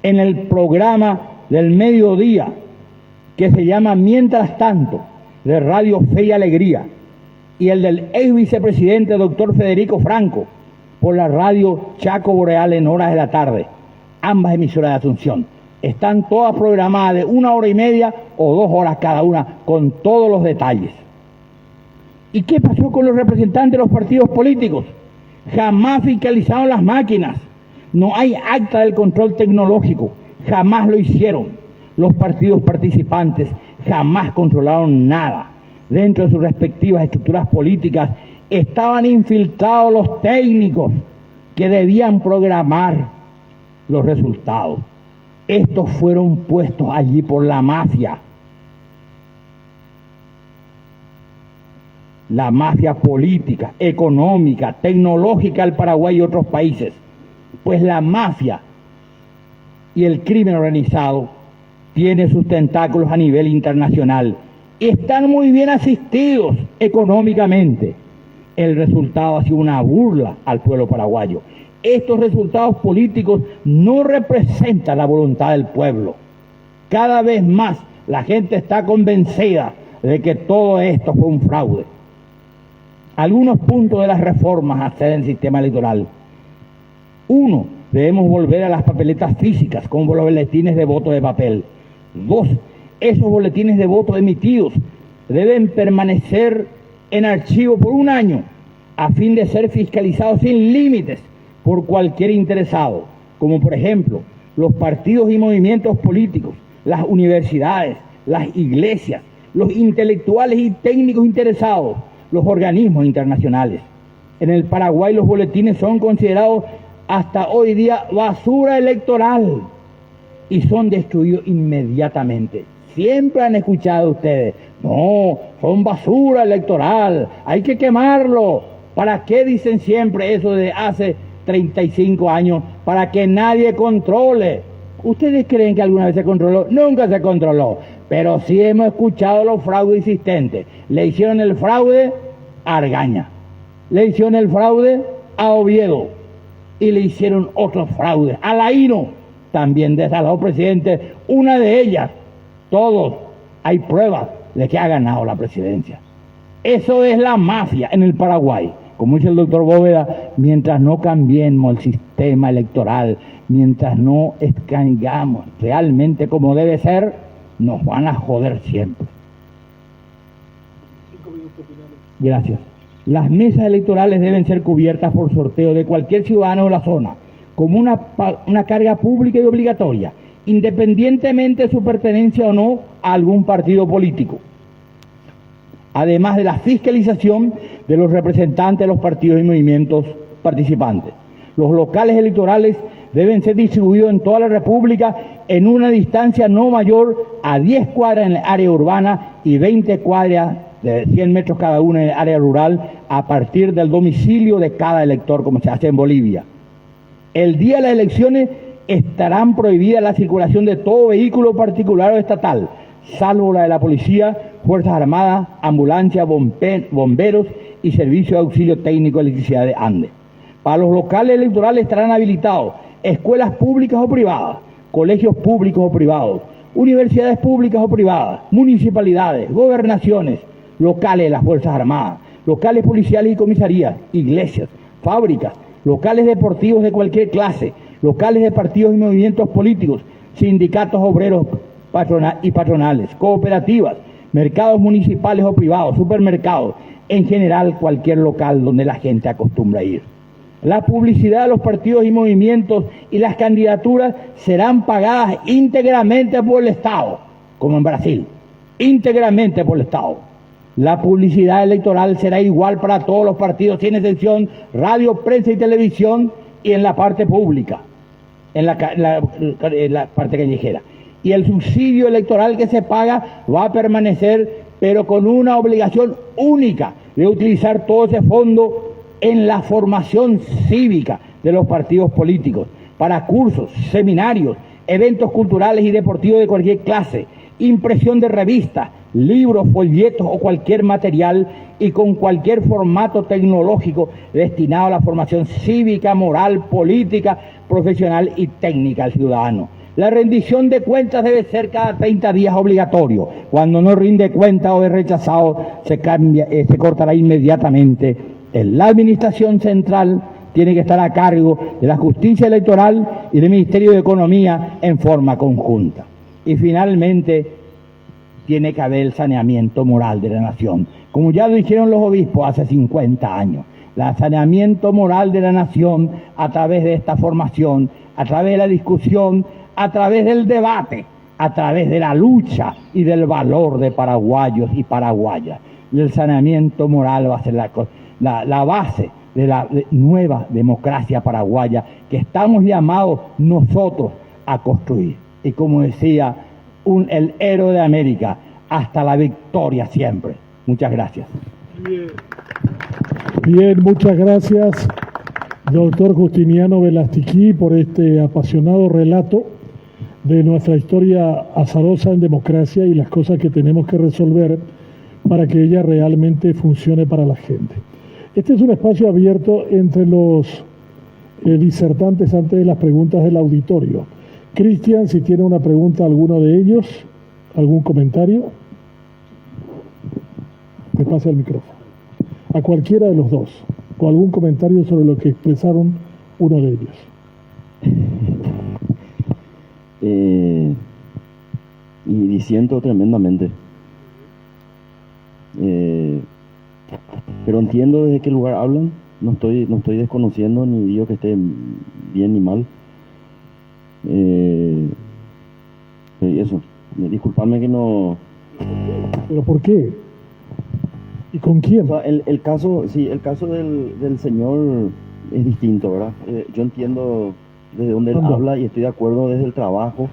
en el programa del mediodía que se llama Mientras Tanto, de Radio Fe y Alegría, y el del ex vicepresidente doctor Federico Franco por la radio Chaco Boreal en horas de la tarde, ambas emisoras de Asunción. Están todas programadas de 1 hora y media o 2 horas cada una, con todos los detalles. ¿Y qué pasó con los representantes de los partidos políticos? Jamás fiscalizaron las máquinas, No hay acta del control tecnológico, jamás lo hicieron. Los partidos participantes jamás controlaron nada. Dentro de sus respectivas estructuras políticas estaban infiltrados los técnicos que debían programar los resultados. Estos fueron puestos allí por la mafia política, económica, tecnológica del Paraguay y otros países. Pues la mafia y el crimen organizado tiene sus tentáculos a nivel internacional. Están muy bien asistidos económicamente. El resultado ha sido una burla al pueblo paraguayo. Estos resultados políticos no representan la voluntad del pueblo. Cada vez más la gente está convencida de que todo esto fue un fraude. Algunos puntos de las reformas a hacer en el sistema electoral. 1. Debemos volver a las papeletas físicas, como los boletines de voto de papel. 2. Esos boletines de voto emitidos deben permanecer en archivo por 1 año, a fin de ser fiscalizados sin límites por cualquier interesado, como por ejemplo los partidos y movimientos políticos, las universidades, las iglesias, los intelectuales y técnicos interesados, los organismos internacionales. En el Paraguay los boletines son considerados hasta hoy día basura electoral y son destruidos inmediatamente. Siempre han escuchado ustedes, no, son basura electoral, hay que quemarlo. ¿Para qué dicen siempre eso de hace 35 años? Para que nadie controle. ¿Ustedes creen que alguna vez se controló? Nunca se controló, pero sí hemos escuchado los fraudes existentes. Le hicieron el fraude a Argaña, le hicieron el fraude a Oviedo y le hicieron otros fraudes a Laíno, también desalojó presidente, una de ellas. Todos hay pruebas de que ha ganado la presidencia. Eso es la mafia en el Paraguay. Como dice el doctor Bóveda, mientras no cambiemos el sistema electoral, mientras no escaigamos realmente como debe ser, nos van a joder siempre. 5 minutos finales. Gracias. Las mesas electorales deben ser cubiertas por sorteo de cualquier ciudadano de la zona, como una carga pública y obligatoria, independientemente de su pertenencia o no a algún partido político. Además de la fiscalización de los representantes de los partidos y movimientos participantes. Los locales electorales deben ser distribuidos en toda la República en una distancia no mayor a 10 cuadras en el área urbana y 20 cuadras de 100 metros cada una en el área rural a partir del domicilio de cada elector, como se hace en Bolivia. El día de las elecciones estarán prohibidas la circulación de todo vehículo particular o estatal, salvo la de la policía, Fuerzas Armadas, ambulancias, bomberos y servicio de auxilio técnico de electricidad de Andes. Para los locales electorales estarán habilitados escuelas públicas o privadas, colegios públicos o privados, universidades públicas o privadas, municipalidades, gobernaciones, locales de las Fuerzas Armadas, locales policiales y comisarías, iglesias, fábricas, locales deportivos de cualquier clase, locales de partidos y movimientos políticos, sindicatos obreros y patronales, cooperativas, mercados municipales o privados, supermercados, en general cualquier local donde la gente acostumbra ir. La publicidad de los partidos y movimientos y las candidaturas serán pagadas íntegramente por el Estado, como en Brasil, íntegramente por el Estado. La publicidad electoral será igual para todos los partidos, sin excepción, radio, prensa y televisión, y en la parte pública, en la parte callejera. Y el subsidio electoral que se paga va a permanecer, pero con una obligación única de utilizar todo ese fondo en la formación cívica de los partidos políticos, para cursos, seminarios, eventos culturales y deportivos de cualquier clase, impresión de revistas, libros, folletos o cualquier material y con cualquier formato tecnológico destinado a la formación cívica, moral, política, profesional y técnica al ciudadano. La rendición de cuentas debe ser cada 30 días obligatorio. Cuando no rinde cuenta o es rechazado, se cortará inmediatamente. La administración central tiene que estar a cargo de la justicia electoral y del Ministerio de Economía en forma conjunta. Y finalmente, tiene que haber el saneamiento moral de la nación, como ya lo dijeron los obispos hace 50 años. el saneamiento moral de la nación a través de esta formación, a través de la discusión, a través del debate, a través de la lucha y del valor de paraguayos y paraguayas. Y el saneamiento moral va a ser la base de la nueva democracia paraguaya que estamos llamados nosotros a construir. Y como decía el héroe de América, hasta la victoria siempre. Muchas gracias. Bien, muchas gracias, doctor Justiniano Velastiquí, por este apasionado relato de nuestra historia azarosa en democracia y las cosas que tenemos que resolver para que ella realmente funcione para la gente. Este es un espacio abierto entre los disertantes antes de las preguntas del auditorio. Cristian, si tiene una pregunta a alguno de ellos, algún comentario, me pasa el micrófono. A cualquiera de los dos, o algún comentario sobre lo que expresaron uno de ellos. Y disiento tremendamente. Pero entiendo desde qué lugar hablan, no estoy desconociendo ni digo que esté bien ni mal. Eso, disculpadme que no... ¿Pero por qué? ¿Y con quién? O sea, el caso del señor es distinto, ¿verdad? Yo entiendo desde dónde él habla y estoy de acuerdo desde el trabajo.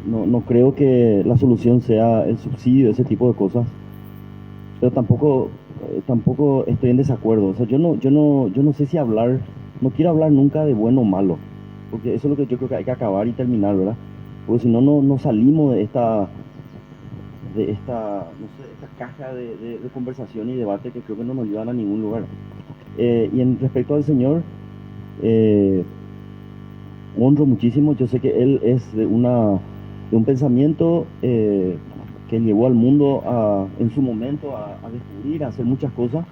No creo que la solución sea el subsidio, ese tipo de cosas. Pero tampoco estoy en desacuerdo. O sea, yo no sé si hablar, no quiero hablar nunca de bueno o malo, porque eso es lo que yo creo que hay que acabar y terminar, ¿verdad? Porque si no salimos de esta caja de conversación y debate que creo que no nos llevan a ningún lugar. Y respecto al señor, honro muchísimo. Yo sé que él es de un pensamiento que llevó al mundo en su momento a descubrir, a hacer muchas cosas.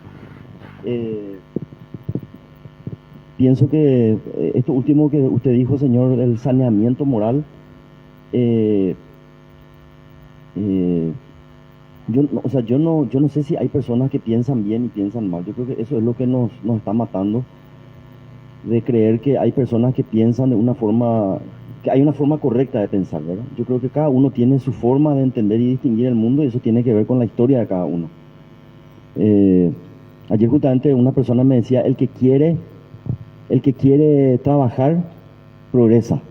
Pienso que esto último que usted dijo, señor, el saneamiento moral, yo no sé si hay personas que piensan bien y piensan mal. Yo creo que eso es lo que nos está matando, de creer que hay personas que piensan de una forma, que hay una forma correcta de pensar, ¿verdad? Yo creo que cada uno tiene su forma de entender y distinguir el mundo, y eso tiene que ver con la historia de cada uno. Ayer justamente una persona me decía, el que quiere trabajar, progresa,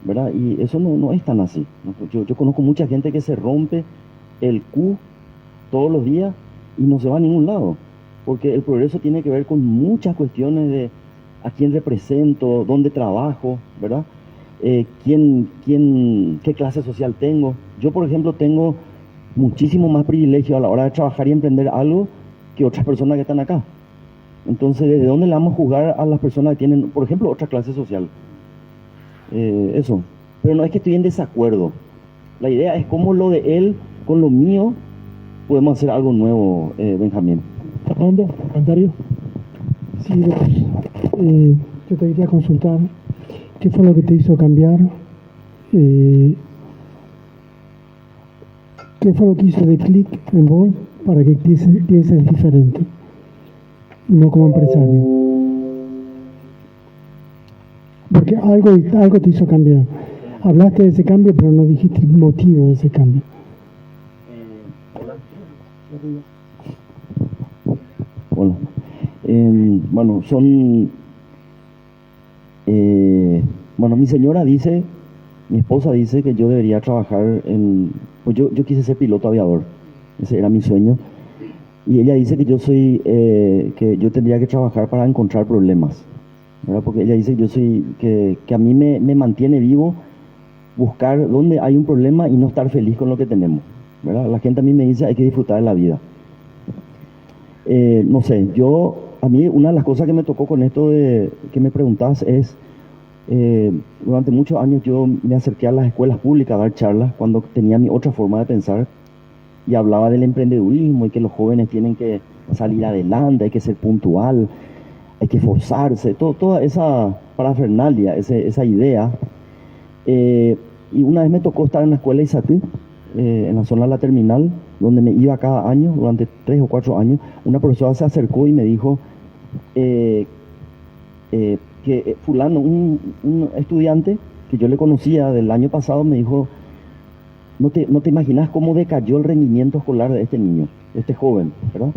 ¿verdad? Y eso no es tan así, ¿no? Yo conozco mucha gente que se rompe el Q todos los días y no se va a ningún lado, porque el progreso tiene que ver con muchas cuestiones de a quién represento, dónde trabajo, ¿verdad? ¿Qué clase social tengo? Yo, por ejemplo, tengo muchísimo más privilegio a la hora de trabajar y emprender algo que otras personas que están acá. Entonces, ¿desde dónde le vamos a juzgar a las personas que tienen, por ejemplo, otra clase social? Eso. Pero no es que estoy en desacuerdo. La idea es cómo lo de él con lo mío podemos hacer algo nuevo, Benjamín. Fernando, comentario. Sí, yo te quería consultar qué fue lo que te hizo cambiar, qué fue lo que hizo de clic en vos para que pienses diferente, no como empresario. Porque algo te hizo cambiar. Hablaste de ese cambio, pero no dijiste el motivo de ese cambio. Hola. Mi señora dice, mi esposa dice que yo debería trabajar pues yo quise ser piloto aviador, ese era mi sueño, y ella dice que que yo tendría que trabajar para encontrar problemas, ¿verdad? Porque ella dice que a mí me mantiene vivo buscar dónde hay un problema y no estar feliz con lo que tenemos, ¿verdad? La gente a mí me dice hay que disfrutar de la vida. No sé, a mí una de las cosas que me tocó con esto que me preguntás es, durante muchos años yo me acerqué a las escuelas públicas a dar charlas cuando tenía mi otra forma de pensar y hablaba del emprendedurismo y que los jóvenes tienen que salir adelante, hay que ser puntual, hay que esforzarse, toda esa parafernalia, esa idea. Y una vez me tocó estar en la escuela ISATI, en la zona de la terminal, donde me iba cada año, durante 3 o 4 años, una profesora se acercó y me dijo que fulano, un estudiante que yo le conocía del año pasado, me dijo, no te imaginas cómo decayó el rendimiento escolar de este niño, de este joven, ¿verdad?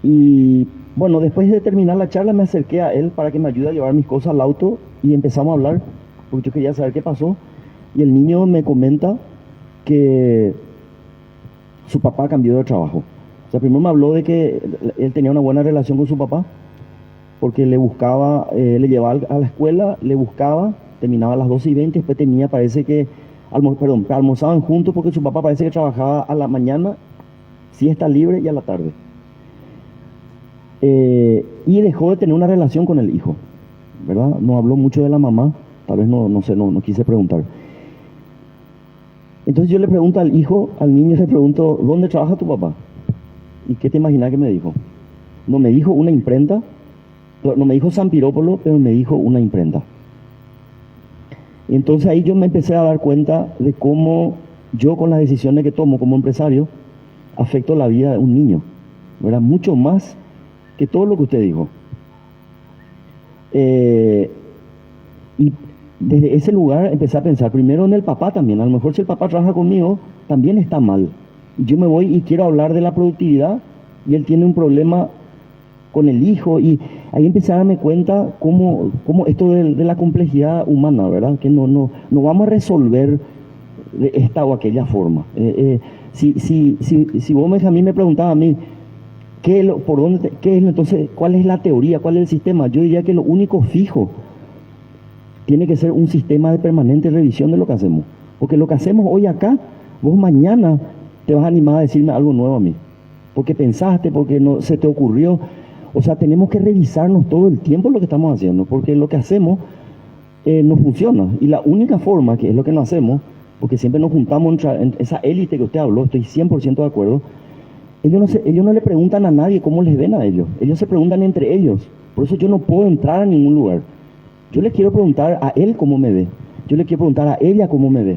Y bueno, después de terminar la charla me acerqué a él para que me ayude a llevar mis cosas al auto y empezamos a hablar, porque yo quería saber qué pasó. Y el niño me comenta que su papá cambió de trabajo. O sea, primero me habló de que él tenía una buena relación con su papá, porque le buscaba, le llevaba a la escuela, le buscaba, terminaba a las 12:20, después tenía, parece que, almorzaban juntos porque su papá parece que trabajaba a la mañana, siesta libre y a la tarde. Y dejó de tener una relación con el hijo, ¿verdad? No habló mucho de la mamá, tal vez no sé, no quise preguntar. Entonces yo le pregunto al hijo, al niño le pregunto, ¿dónde trabaja tu papá? ¿Y qué te imaginas que me dijo? No me dijo una imprenta, no me dijo San Pirópolo, pero me dijo una imprenta. Y entonces ahí yo me empecé a dar cuenta de cómo yo con las decisiones que tomo como empresario afecto la vida de un niño, ¿verdad? Mucho más que todo lo que usted dijo. Y desde ese lugar empecé a pensar primero en el papá también. A lo mejor si el papá trabaja conmigo, también está mal. Yo me voy y quiero hablar de la productividad y él tiene un problema con el hijo, y ahí empecé a darme cuenta cómo esto de la complejidad humana, ¿verdad? Que no vamos a resolver de esta o aquella forma. Si vos, Benjamín, me preguntabas a mí, entonces, ¿cuál es la teoría? ¿Cuál es el sistema? Yo diría que lo único fijo tiene que ser un sistema de permanente revisión de lo que hacemos. Porque lo que hacemos hoy acá, vos mañana te vas a animar a decirme algo nuevo a mí. Porque pensaste, porque no se te ocurrió. O sea, tenemos que revisarnos todo el tiempo lo que estamos haciendo, porque lo que hacemos no funciona. Y la única forma, que es lo que no hacemos, porque siempre nos juntamos en esa élite que usted habló, estoy 100% de acuerdo. Ellos no le preguntan a nadie cómo les ven a ellos. Ellos se preguntan entre ellos. Por eso yo no puedo entrar a ningún lugar. Yo le quiero preguntar a él cómo me ve. Yo le quiero preguntar a ella cómo me ve.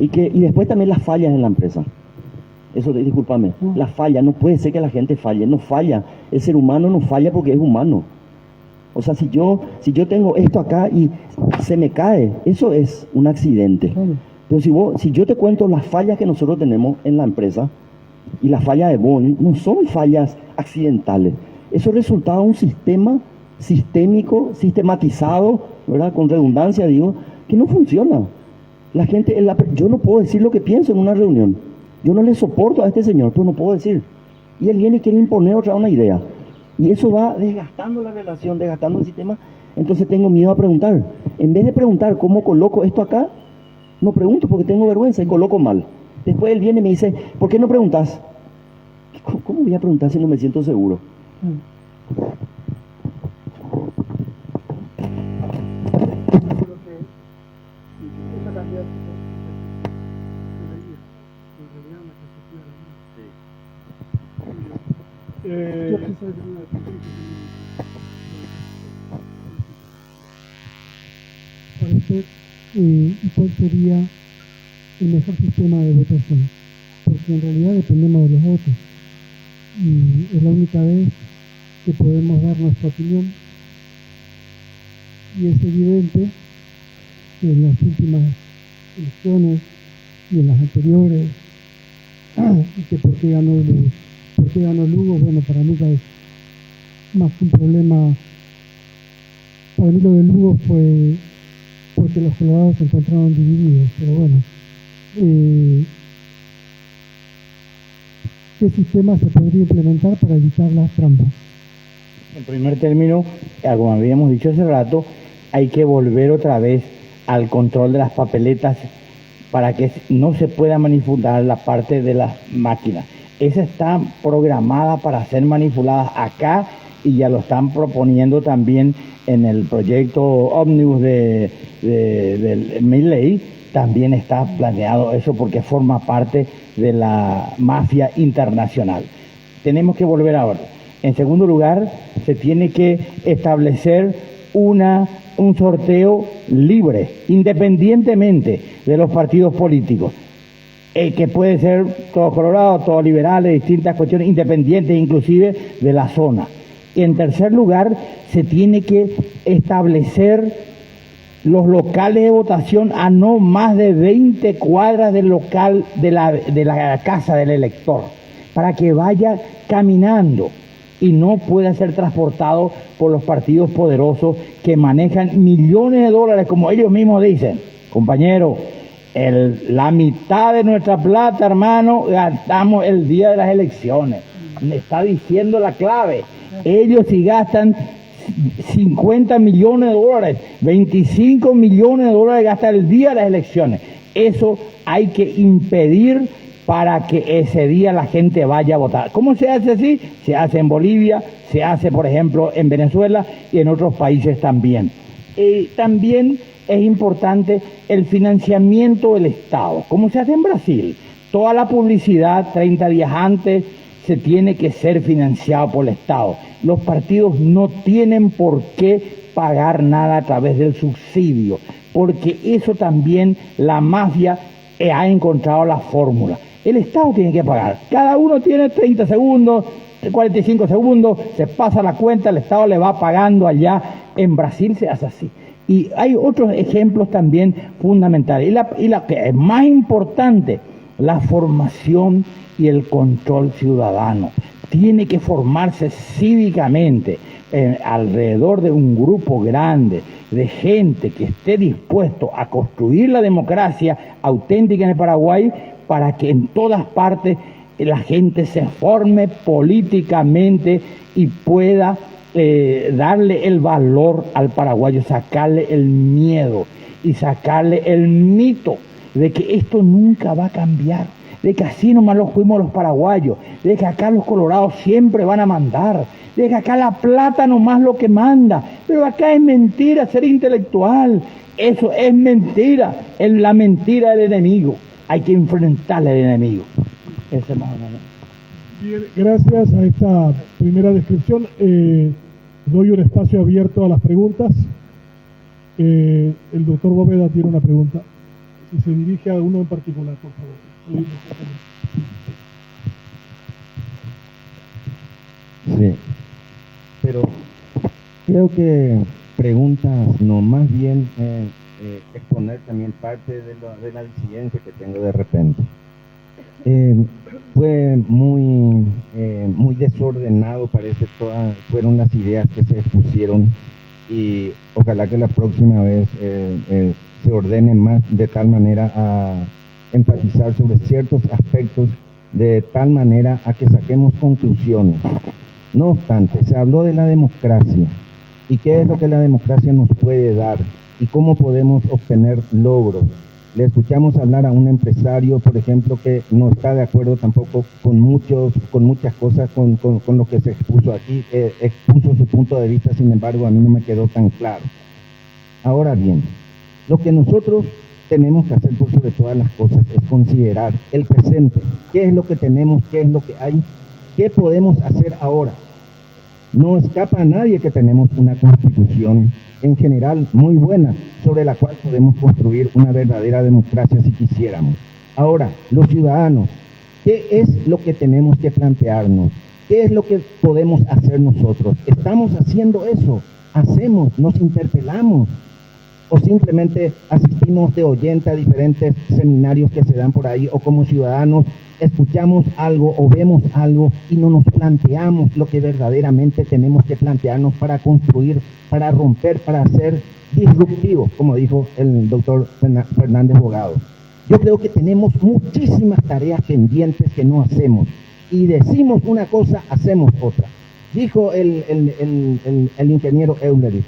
Y después también las fallas en la empresa. Eso, discúlpame. Las fallas, no puede ser que la gente falle. No falla. El ser humano no falla porque es humano. O sea, si yo tengo esto acá y se me cae, eso es un accidente. Pero si yo te cuento las fallas que nosotros tenemos en la empresa, y las fallas de Boeing no son fallas accidentales. Eso es resultado de un sistema sistémico, sistematizado, ¿verdad? Con redundancia, digo, que no funciona. La gente, yo no puedo decir lo que pienso en una reunión. Yo no le soporto a este señor, pero no puedo decir. Y él viene y quiere imponer una idea. Y eso va desgastando la relación, desgastando el sistema. Entonces tengo miedo a preguntar. En vez de preguntar cómo coloco esto acá, no pregunto porque tengo vergüenza y coloco mal. Después él viene y me dice, ¿por qué no preguntas? ¿Cómo voy a preguntar si no me siento seguro? ¿Cuál sería el mejor sistema de votación? Porque en realidad dependemos de los votos y es la única vez que podemos dar nuestra opinión, y es evidente que en las últimas elecciones y en las anteriores, y que por qué ganó Lugo, bueno, para mí es más un problema. Para mí lo de Lugo fue porque los colorados se encontraron divididos, pero bueno, ¿qué sistema se podría implementar para evitar las trampas? En primer término, como habíamos dicho hace rato, hay que volver otra vez al control de las papeletas para que no se pueda manipular la parte de las máquinas. Esa está programada para ser manipulada acá y ya lo están proponiendo también en el proyecto Omnibus de Milley. También está planeado eso porque forma parte de la mafia internacional. Tenemos que volver ahora. En segundo lugar, se tiene que establecer una un sorteo libre, independientemente de los partidos políticos, que puede ser todos colorados, todos liberales, distintas cuestiones, independientes inclusive de la zona. Y en tercer lugar, se tiene que establecer los locales de votación a no más de 20 cuadras del local de la casa del elector, para que vaya caminando y no pueda ser transportado por los partidos poderosos que manejan millones de dólares, como ellos mismos dicen. Compañero, la mitad de nuestra plata, hermano, gastamos el día de las elecciones. Me está diciendo la clave. Ellos si gastan 50 millones de dólares, 25 millones de dólares gastan el día de las elecciones. Eso hay que impedir para que ese día la gente vaya a votar. ¿Cómo se hace así? Se hace en Bolivia, se hace, por ejemplo, en Venezuela y en otros países también. También es importante el financiamiento del Estado, como se hace en Brasil. Toda la publicidad 30 días antes se tiene que ser financiado por el Estado. Los partidos no tienen por qué pagar nada a través del subsidio, porque eso también la mafia ha encontrado la fórmula. El Estado tiene que pagar. Cada uno tiene 30 segundos, 45 segundos, se pasa la cuenta, el Estado le va pagando allá. En Brasil se hace así. Y hay otros ejemplos también fundamentales. Y la que es más importante, la formación y el control ciudadano. Tiene que formarse cívicamente alrededor de un grupo grande de gente que esté dispuesto a construir la democracia auténtica en el Paraguay, para que en todas partes la gente se forme políticamente y pueda darle el valor al paraguayo, sacarle el miedo y sacarle el mito de que esto nunca va a cambiar, de que así nomás los fuimos los paraguayos, de que acá los colorados siempre van a mandar, de que acá la plata nomás lo que manda, pero acá es mentira ser intelectual, eso es mentira, es la mentira del enemigo, hay que enfrentarle al enemigo. Ese más o menos. Bien, gracias a esta primera descripción, doy un espacio abierto a las preguntas. El doctor Bóveda tiene una pregunta, y se dirige a uno en particular, por favor. Sí, pero creo que preguntas, no, más bien exponer también parte de la disidencia que tengo de repente. Fue muy desordenado, parece, fueron las ideas que se expusieron, y ojalá que la próxima vez se ordene más, de tal manera a enfatizar sobre ciertos aspectos, de tal manera a que saquemos conclusiones. No obstante, se habló de la democracia y qué es lo que la democracia nos puede dar y cómo podemos obtener logros. Le escuchamos hablar a un empresario, por ejemplo, que no está de acuerdo tampoco con muchas cosas, con lo que se expuso aquí, expuso su punto de vista, sin embargo, a mí no me quedó tan claro. Ahora bien, lo que nosotros tenemos que hacer por sobre todas las cosas es considerar el presente, qué es lo que tenemos, qué es lo que hay, qué podemos hacer ahora. No escapa a nadie que tenemos una constitución en general muy buena, sobre la cual podemos construir una verdadera democracia si quisiéramos. Ahora, los ciudadanos, ¿qué es lo que tenemos que plantearnos? ¿Qué es lo que podemos hacer nosotros? ¿Estamos haciendo eso? ¿Hacemos? ¿Nos interpelamos? ¿O simplemente asistimos de oyente a diferentes seminarios que se dan por ahí, o como ciudadanos escuchamos algo o vemos algo y no nos planteamos lo que verdaderamente tenemos que plantearnos para construir, para romper, para ser disruptivos, como dijo el doctor Fernández Bogado? Yo creo que tenemos muchísimas tareas pendientes que no hacemos, y decimos una cosa, hacemos otra. Dijo el ingeniero Eulerich,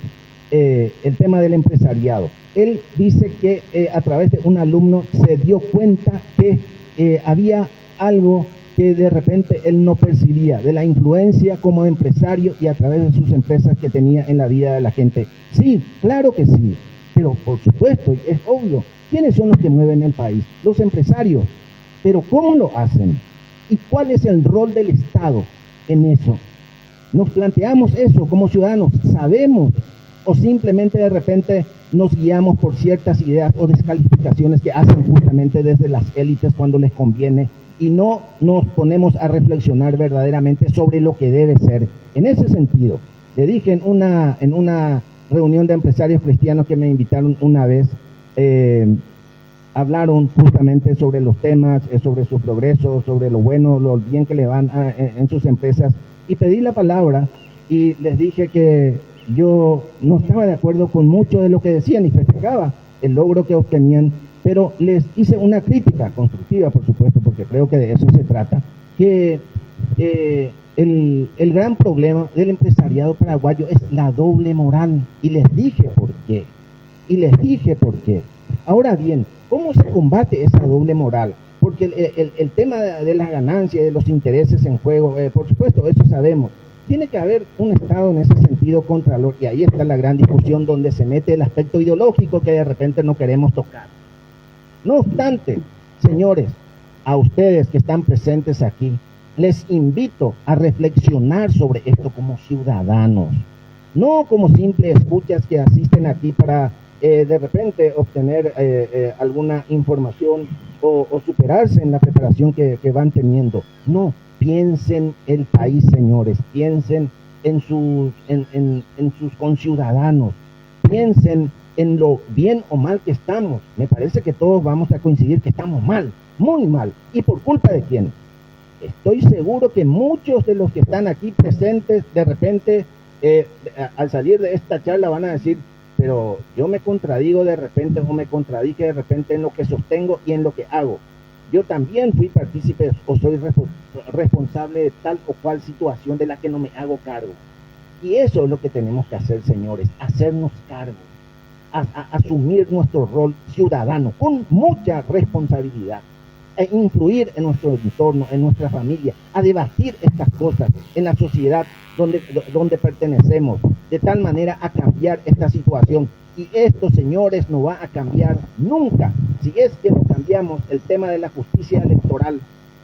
el tema del empresariado. Él dice que a través de un alumno se dio cuenta que había algo que de repente él no percibía, de la influencia como empresario y a través de sus empresas que tenía en la vida de la gente. Sí, claro que sí, pero por supuesto, es obvio, ¿quiénes son los que mueven el país? Los empresarios. Pero ¿cómo lo hacen? ¿Y cuál es el rol del Estado en eso? Nos planteamos eso como ciudadanos, sabemos o simplemente de repente nos guiamos por ciertas ideas o descalificaciones que hacen justamente desde las élites cuando les conviene y no nos ponemos a reflexionar verdaderamente sobre lo que debe ser. En ese sentido, le dije en una reunión de empresarios cristianos que me invitaron una vez, hablaron justamente sobre los temas, sobre su progreso, sobre lo bueno, lo bien que le van en sus empresas, y pedí la palabra y les dije que yo no estaba de acuerdo con mucho de lo que decían y festejaba el logro que obtenían, pero les hice una crítica constructiva, por supuesto, porque creo que de eso se trata, que el gran problema del empresariado paraguayo es la doble moral, y les dije por qué. Ahora bien, ¿cómo se combate esa doble moral? Porque el tema de las ganancias, de los intereses en juego, por supuesto, eso sabemos. Tiene que haber un Estado en ese sentido contralor, y ahí está la gran discusión donde se mete el aspecto ideológico que de repente no queremos tocar. No obstante, señores, a ustedes que están presentes aquí, les invito a reflexionar sobre esto como ciudadanos, no como simples escuchas que asisten aquí para de repente obtener alguna información o superarse en la preparación que van teniendo. No, piensen el país, señores, piensen en sus conciudadanos, piensen en lo bien o mal que estamos. Me parece que todos vamos a coincidir que estamos mal, muy mal. ¿Y por culpa de quién? Estoy seguro que muchos de los que están aquí presentes, de repente, al salir de esta charla van a decir, pero yo me contradigo de repente o me contradije de repente en lo que sostengo y en lo que hago. Yo también fui partícipe o soy responsable de tal o cual situación de la que no me hago cargo. Y eso es lo que tenemos que hacer, señores, hacernos cargo, asumir nuestro rol ciudadano con mucha responsabilidad, e influir en nuestro entorno, en nuestra familia, a debatir estas cosas en la sociedad donde pertenecemos, de tal manera a cambiar esta situación. Y esto, señores, no va a cambiar nunca si es que no cambiamos el tema de la justicia electoral.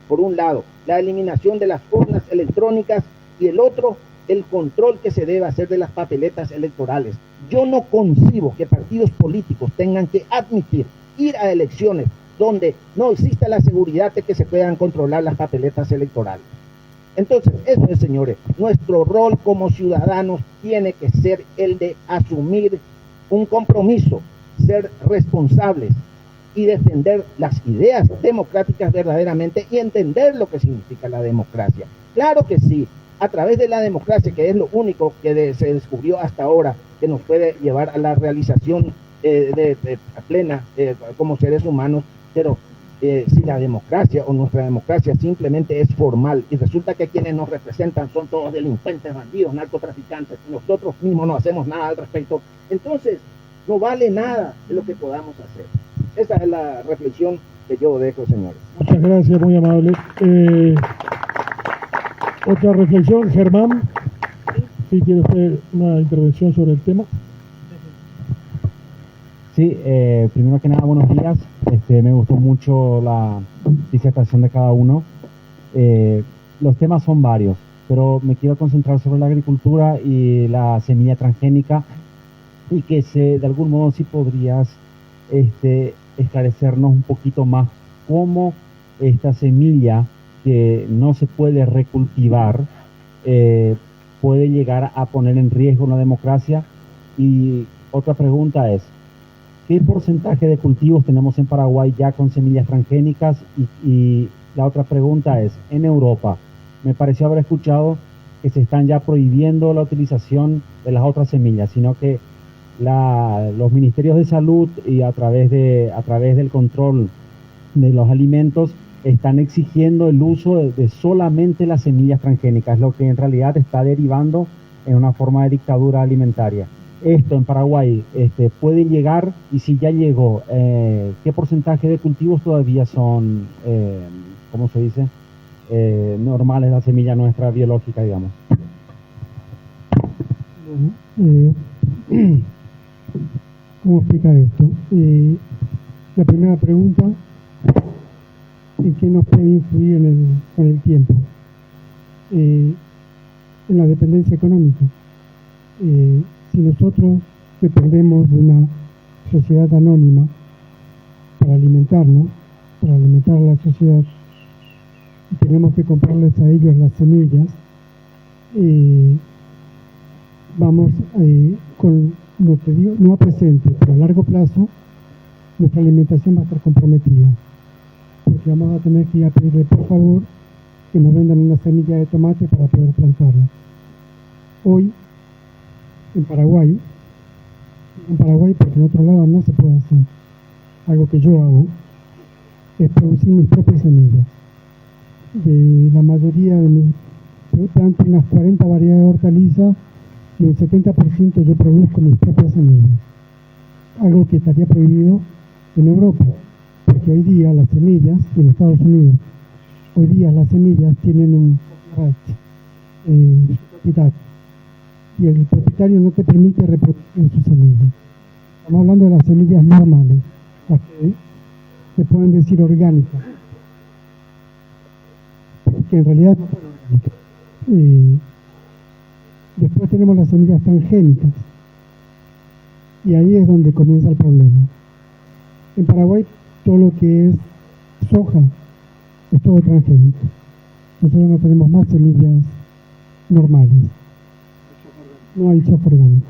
Por un lado, la eliminación de las urnas electrónicas, y el otro, el control que se debe hacer de las papeletas electorales. Yo no concibo que partidos políticos tengan que admitir ir a elecciones donde no exista la seguridad de que se puedan controlar las papeletas electorales. Entonces, eso es, señores, nuestro rol como ciudadanos tiene que ser el de asumir un compromiso, ser responsables y defender las ideas democráticas verdaderamente y entender lo que significa la democracia. Claro que sí, a través de la democracia, que es lo único que se descubrió hasta ahora que nos puede llevar a la realización plena como seres humanos, pero si la democracia o nuestra democracia simplemente es formal y resulta que quienes nos representan son todos delincuentes, bandidos, narcotraficantes, y nosotros mismos no hacemos nada al respecto, entonces no vale nada de lo que podamos hacer. Esa es la reflexión que yo dejo, señores. Muchas gracias, muy amable. Otra reflexión, Germán. ¿Sí quiere usted una intervención sobre el tema? Sí, primero que nada, buenos días. Me gustó mucho la disertación de cada uno. Los temas son varios, pero me quiero concentrar sobre la agricultura y la semilla transgénica, y que de algún modo sí podrías esclarecernos un poquito más cómo esta semilla que no se puede recultivar puede llegar a poner en riesgo la democracia. Y otra pregunta es, ¿qué porcentaje de cultivos tenemos en Paraguay ya con semillas transgénicas? Y la otra pregunta es, en Europa, me pareció haber escuchado que se están ya prohibiendo la utilización de las otras semillas, sino que los ministerios de salud y a través del control de los alimentos están exigiendo el uso de solamente las semillas transgénicas, lo que en realidad está derivando en una forma de dictadura alimentaria. Esto en Paraguay puede llegar, y si ya llegó, ¿qué porcentaje de cultivos todavía son, ¿cómo se dice? Normales, la semilla nuestra biológica, digamos. ¿Cómo explicar esto? La primera pregunta, ¿en qué nos puede influir con el tiempo? En la dependencia económica. si nosotros dependemos de una sociedad anónima para alimentarnos, para alimentar a la sociedad, y tenemos que comprarles a ellos las semillas, vamos con, no te digo, no a presente, pero a largo plazo, nuestra alimentación va a estar comprometida, porque vamos a tener que ir a pedirle por favor que nos vendan una semilla de tomate para poder plantarla. Hoy, en Paraguay, porque en otro lado no se puede hacer, algo que yo hago, es producir mis propias semillas. De la mayoría de mis, yo planto unas 40 variedades de hortalizas y un 70% yo produzco mis propias semillas. Algo que estaría prohibido en Europa, porque hoy día las semillas, en Estados Unidos, hoy día las semillas tienen un propiedad, y el propietario no te permite reproducir sus semillas. Estamos hablando de las semillas normales, las que se pueden decir orgánicas, que en realidad no son orgánicas. Después tenemos las semillas transgénicas, y ahí es donde comienza el problema. En Paraguay todo lo que es soja es todo transgénico. Nosotros no tenemos más semillas normales. No hay soja orgánica.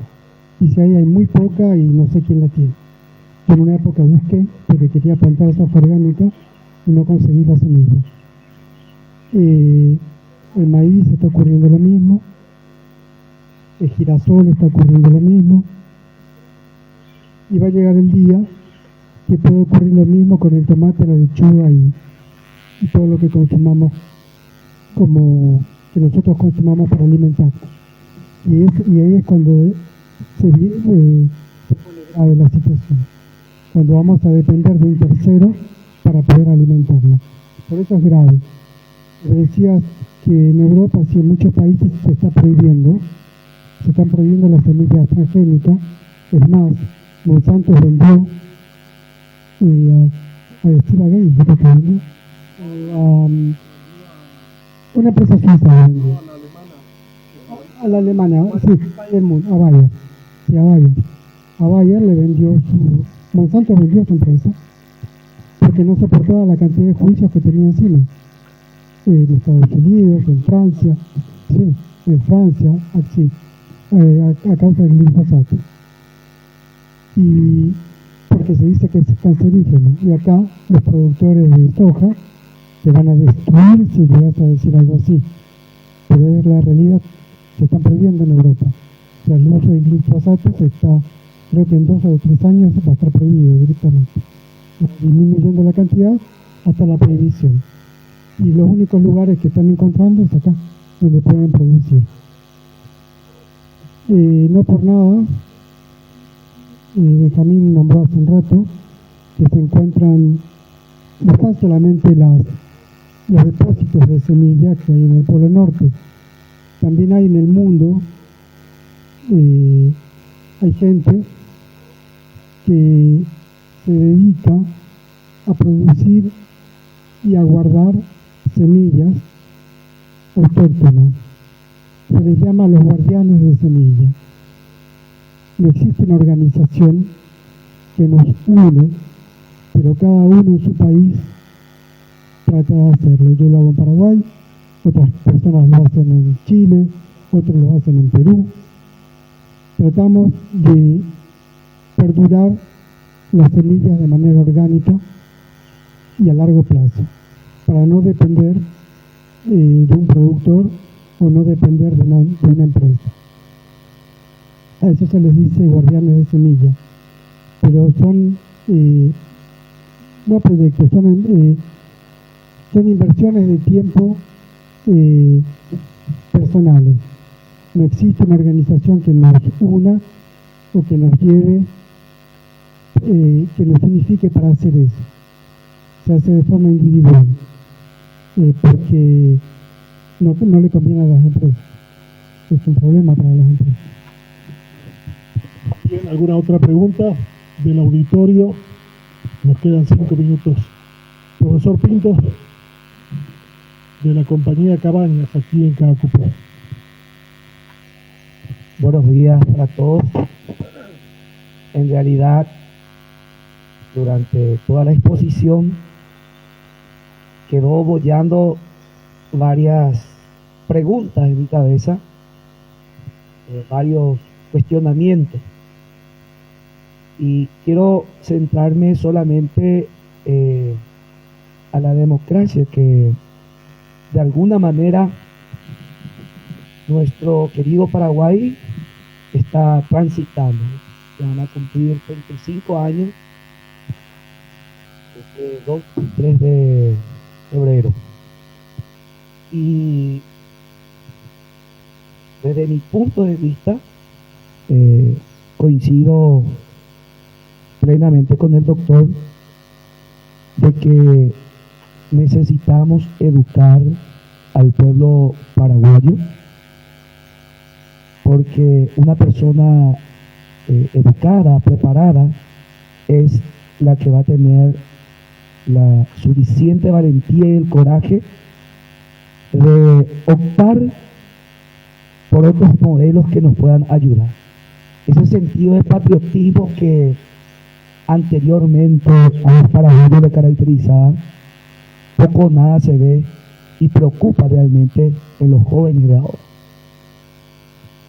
Y si hay muy poca y no sé quién la tiene. Yo en una época busqué porque quería plantar soja orgánica y no conseguí la semilla. El maíz está ocurriendo lo mismo. El girasol está ocurriendo lo mismo. Y va a llegar el día que puede ocurrir lo mismo con el tomate, la lechuga y todo lo que consumamos, como que nosotros consumamos para alimentar. Y ahí es cuando se pone grave la situación, cuando vamos a depender de un tercero para poder alimentarnos. Por eso es grave. Me decías que en Europa, sí, en muchos países se están prohibiendo las semillas transgénicas. Es más, Monsanto vendió a Steve Gates, una empresa suiza vendió. A la alemana, sí, a Bayer. Sí, a Bayer le vendió Monsanto vendió su empresa porque no soportaba la cantidad de juicios que tenía encima. En Estados Unidos, en Francia, a causa del glifosato. Y porque se dice que es cancerígeno. Y acá los productores de soja se van a destruir si llegas a decir algo así. Pero es la realidad. Se están prohibiendo en Europa. O sea, el uso de glifosato creo que en 2 o 3 años va a estar prohibido directamente. Disminuyendo la cantidad hasta la prohibición. Y los únicos lugares que están encontrando es acá, donde pueden producir. No por nada, Benjamín nombró hace un rato que se encuentran, no están solamente los depósitos de semilla que hay en el Polo Norte, también hay en el mundo, hay gente que se dedica a producir y a guardar semillas autóctonas. Se les llama los guardianes de semillas. No existe una organización que nos une, pero cada uno en su país trata de hacerlo. Yo lo hago en Paraguay, otras personas lo hacen en Chile, otros lo hacen en Perú. Tratamos de perdurar las semillas de manera orgánica y a largo plazo, para no depender de un productor o no depender de una empresa. A eso se les dice guardianes de semilla, pero son no proyectos, son inversiones de tiempo personales. No existe una organización que nos una o que nos lleve, que nos signifique para hacer eso. Se hace de forma individual, porque no le conviene a las empresas. Es un problema para las empresas. Bien, ¿alguna otra pregunta del auditorio? Nos quedan 5 minutos. Profesor Pinto, de la compañía Cabañas, aquí en Cacupé. Buenos días para todos. En realidad, durante toda la exposición quedó bollando varias preguntas en mi cabeza, varios cuestionamientos. Y quiero centrarme solamente a la democracia que de alguna manera nuestro querido Paraguay está transitando. Se van a cumplir 35 años desde 2 y 3 de febrero. Y desde mi punto de vista coincido plenamente con el doctor de que necesitamos educar al pueblo paraguayo, porque una persona educada, preparada, es la que va a tener la suficiente valentía y el coraje de optar por otros modelos que nos puedan ayudar. Ese sentido de patriotismo que anteriormente a los paraguayos le caracterizaba, poco o nada se ve y preocupa realmente en los jóvenes de ahora.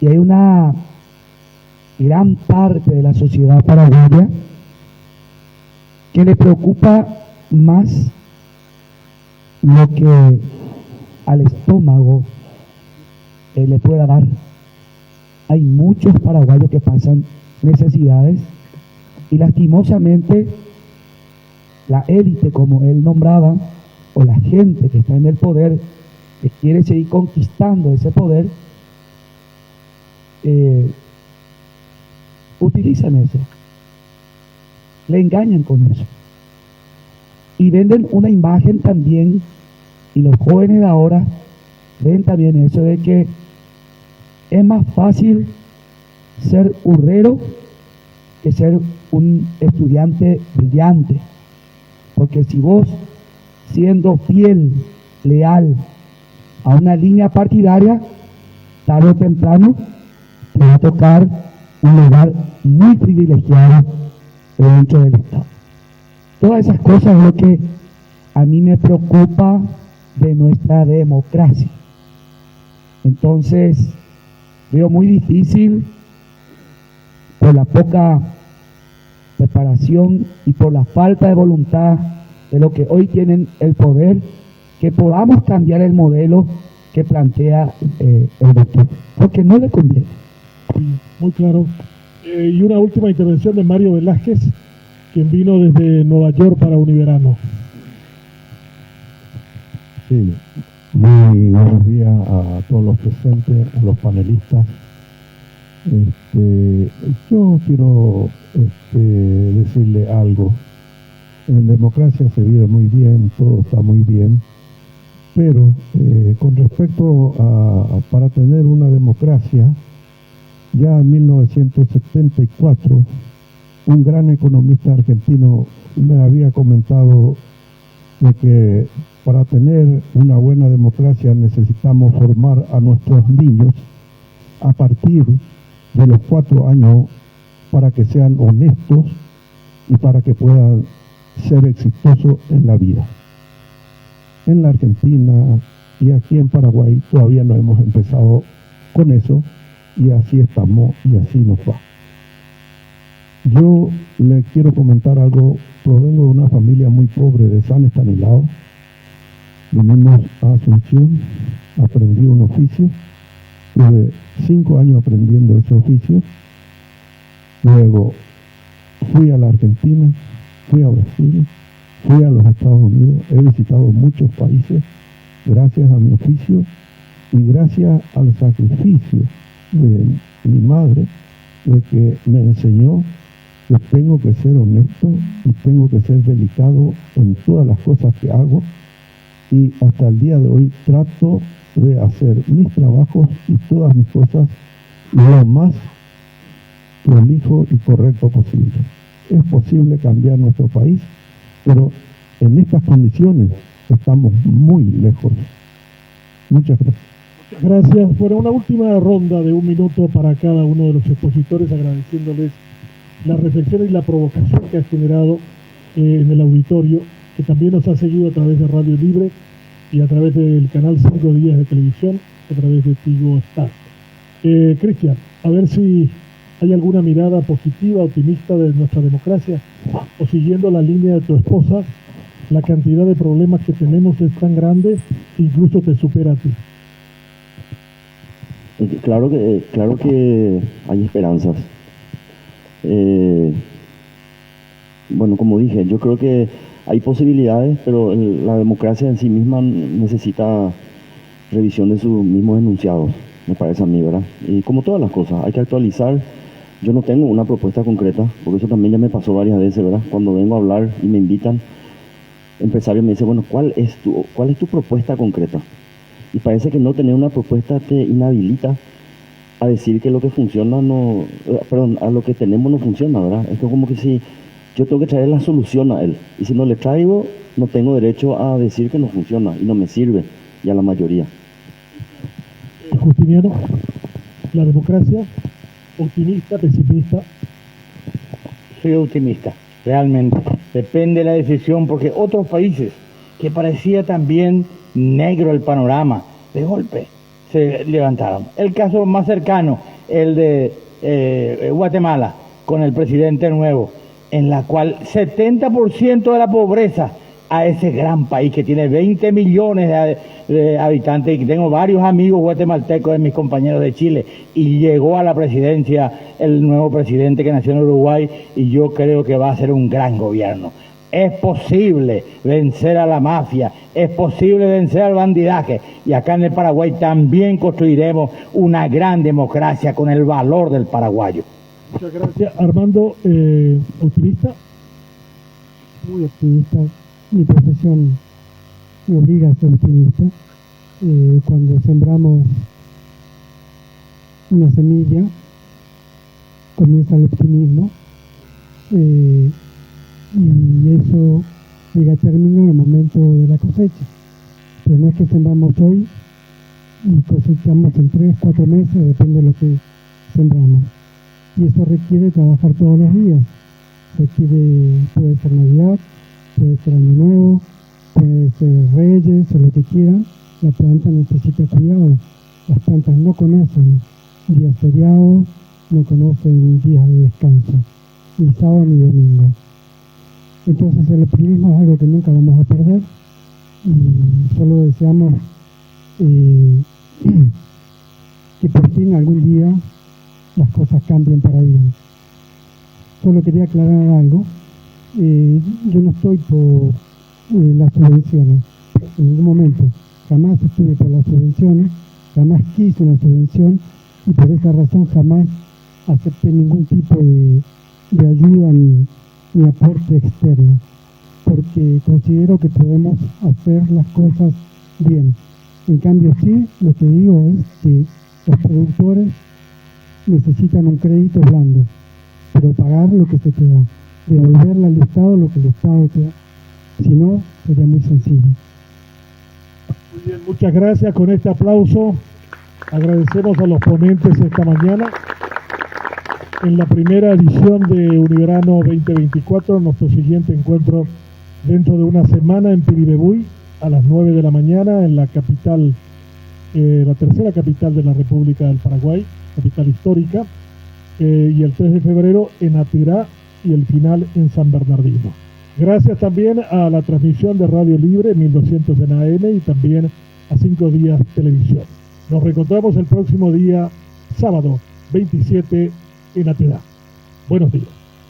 Y hay una gran parte de la sociedad paraguaya que le preocupa más lo que al estómago le pueda dar. Hay muchos paraguayos que pasan necesidades y lastimosamente la élite, como él nombraba, o la gente que está en el poder, que quiere seguir conquistando ese poder, utilizan eso, le engañan con eso y venden una imagen también, y los jóvenes de ahora ven también eso de que es más fácil ser hurrero que ser un estudiante brillante, porque si vos, siendo fiel, leal a una línea partidaria, tarde o temprano te va a tocar un lugar muy privilegiado dentro del Estado. Todas esas cosas es lo que a mí me preocupa de nuestra democracia. Entonces, veo muy difícil, por la poca preparación y por la falta de voluntad de los que hoy tienen el poder, que podamos cambiar el modelo que plantea el doctor, porque no le conviene. Muy claro. Y una última intervención de Mario Velázquez, quien vino desde Nueva York para Univerano. Sí, muy buenos días a todos los presentes, a los panelistas. Yo quiero decirle algo. En democracia se vive muy bien, todo está muy bien, pero con respecto a para tener una democracia, ya en 1974, un gran economista argentino me había comentado de que para tener una buena democracia necesitamos formar a nuestros niños a partir de los 4 años para que sean honestos y para que puedan ser exitosos en la vida. En la Argentina y aquí en Paraguay todavía no hemos empezado con eso, y así estamos y así nos va. Yo le quiero comentar algo. Provengo de una familia muy pobre de San Estanislao. Vinimos a Asunción, aprendí un oficio, tuve 5 años aprendiendo ese oficio. Luego fui a la Argentina, fui a Brasil, fui a los Estados Unidos, he visitado muchos países gracias a mi oficio y gracias al sacrificio de mi madre, de que me enseñó que tengo que ser honesto y tengo que ser delicado en todas las cosas que hago, y hasta el día de hoy trato de hacer mis trabajos y todas mis cosas lo más prolijo y correcto posible. Es posible cambiar nuestro país, pero en estas condiciones estamos muy lejos. Muchas gracias. Gracias. Bueno, una última ronda de 1 minuto para cada uno de los expositores, agradeciéndoles la reflexión y la provocación que ha generado en el auditorio, que también nos ha seguido a través de Radio Libre y a través del canal 5 Días de Televisión, a través de Tigo Star. Cristian, a ver si hay alguna mirada positiva, optimista de nuestra democracia, o siguiendo la línea de tu esposa, la cantidad de problemas que tenemos es tan grande, incluso te supera a ti. Claro que hay esperanzas. Bueno, como dije, yo creo que hay posibilidades, pero la democracia en sí misma necesita revisión de sus mismos enunciados, me parece a mí, ¿verdad? Y como todas las cosas, hay que actualizar. Yo no tengo una propuesta concreta, porque eso también ya me pasó varias veces, ¿verdad? Cuando vengo a hablar y me invitan, empresarios me dicen, bueno, ¿cuál es tu propuesta concreta? Y parece que no tener una propuesta te inhabilita a decir que lo que funciona a lo que tenemos no funciona, ¿verdad? Esto es como que si yo tengo que traer la solución a él, y si no le traigo, no tengo derecho a decir que no funciona, y no me sirve, y a la mayoría. Justiniano, la democracia, optimista, pesimista. Soy optimista, realmente. Depende de la decisión, porque otros países que parecía también negro el panorama, de golpe se levantaron. El caso más cercano, el de Guatemala, con el presidente nuevo, en la cual 70% de la pobreza a ese gran país que tiene 20 millones de habitantes, y que tengo varios amigos guatemaltecos de mis compañeros de Chile, y llegó a la presidencia el nuevo presidente que nació en Uruguay, y yo creo que va a ser un gran gobierno. Es posible vencer a la mafia, es posible vencer al bandidaje, y acá en el Paraguay también construiremos una gran democracia con el valor del paraguayo. Muchas gracias. Armando, ¿optimista? Muy optimista. Mi profesión me obliga a ser optimista. Cuando sembramos una semilla, comienza el optimismo. Y eso llega a término en el momento de la cosecha. Pero no es que sembramos hoy y cosechamos en 3, 4 meses, depende de lo que sembramos. Y eso requiere trabajar todos los días. Puede ser Navidad, puede ser Año Nuevo, puede ser Reyes o lo que quieran. La planta necesita cuidado. Las plantas no conocen días feriados, no conocen días de descanso, ni sábado ni domingo. Entonces el optimismo es algo que nunca vamos a perder, y solo deseamos que por fin algún día las cosas cambien para bien. Solo quería aclarar algo. Yo no estoy por las subvenciones, en ningún momento. Jamás estuve por las subvenciones, jamás quise una subvención, y por esa razón jamás acepté ningún tipo de ayuda ni aporte externo, porque considero que podemos hacer las cosas bien. En cambio, sí, lo que digo es que los productores necesitan un crédito blando, pero pagar lo que se te da, devolverle al Estado lo que el Estado te da. Si no, sería muy sencillo. Muy bien, muchas gracias. Con este aplauso agradecemos a los ponentes esta mañana. En la primera edición de Univerano 2024, nuestro siguiente encuentro dentro de una semana en Piribebuy, a las 9 de la mañana, en la capital, la tercera capital de la República del Paraguay, capital histórica, y el 3 de febrero en Atirá, y el final en San Bernardino. Gracias también a la transmisión de Radio Libre 1200 en AM y también a 5 Días Televisión. Nos reencontramos el próximo día, sábado 27, en Atirá. Buenos días.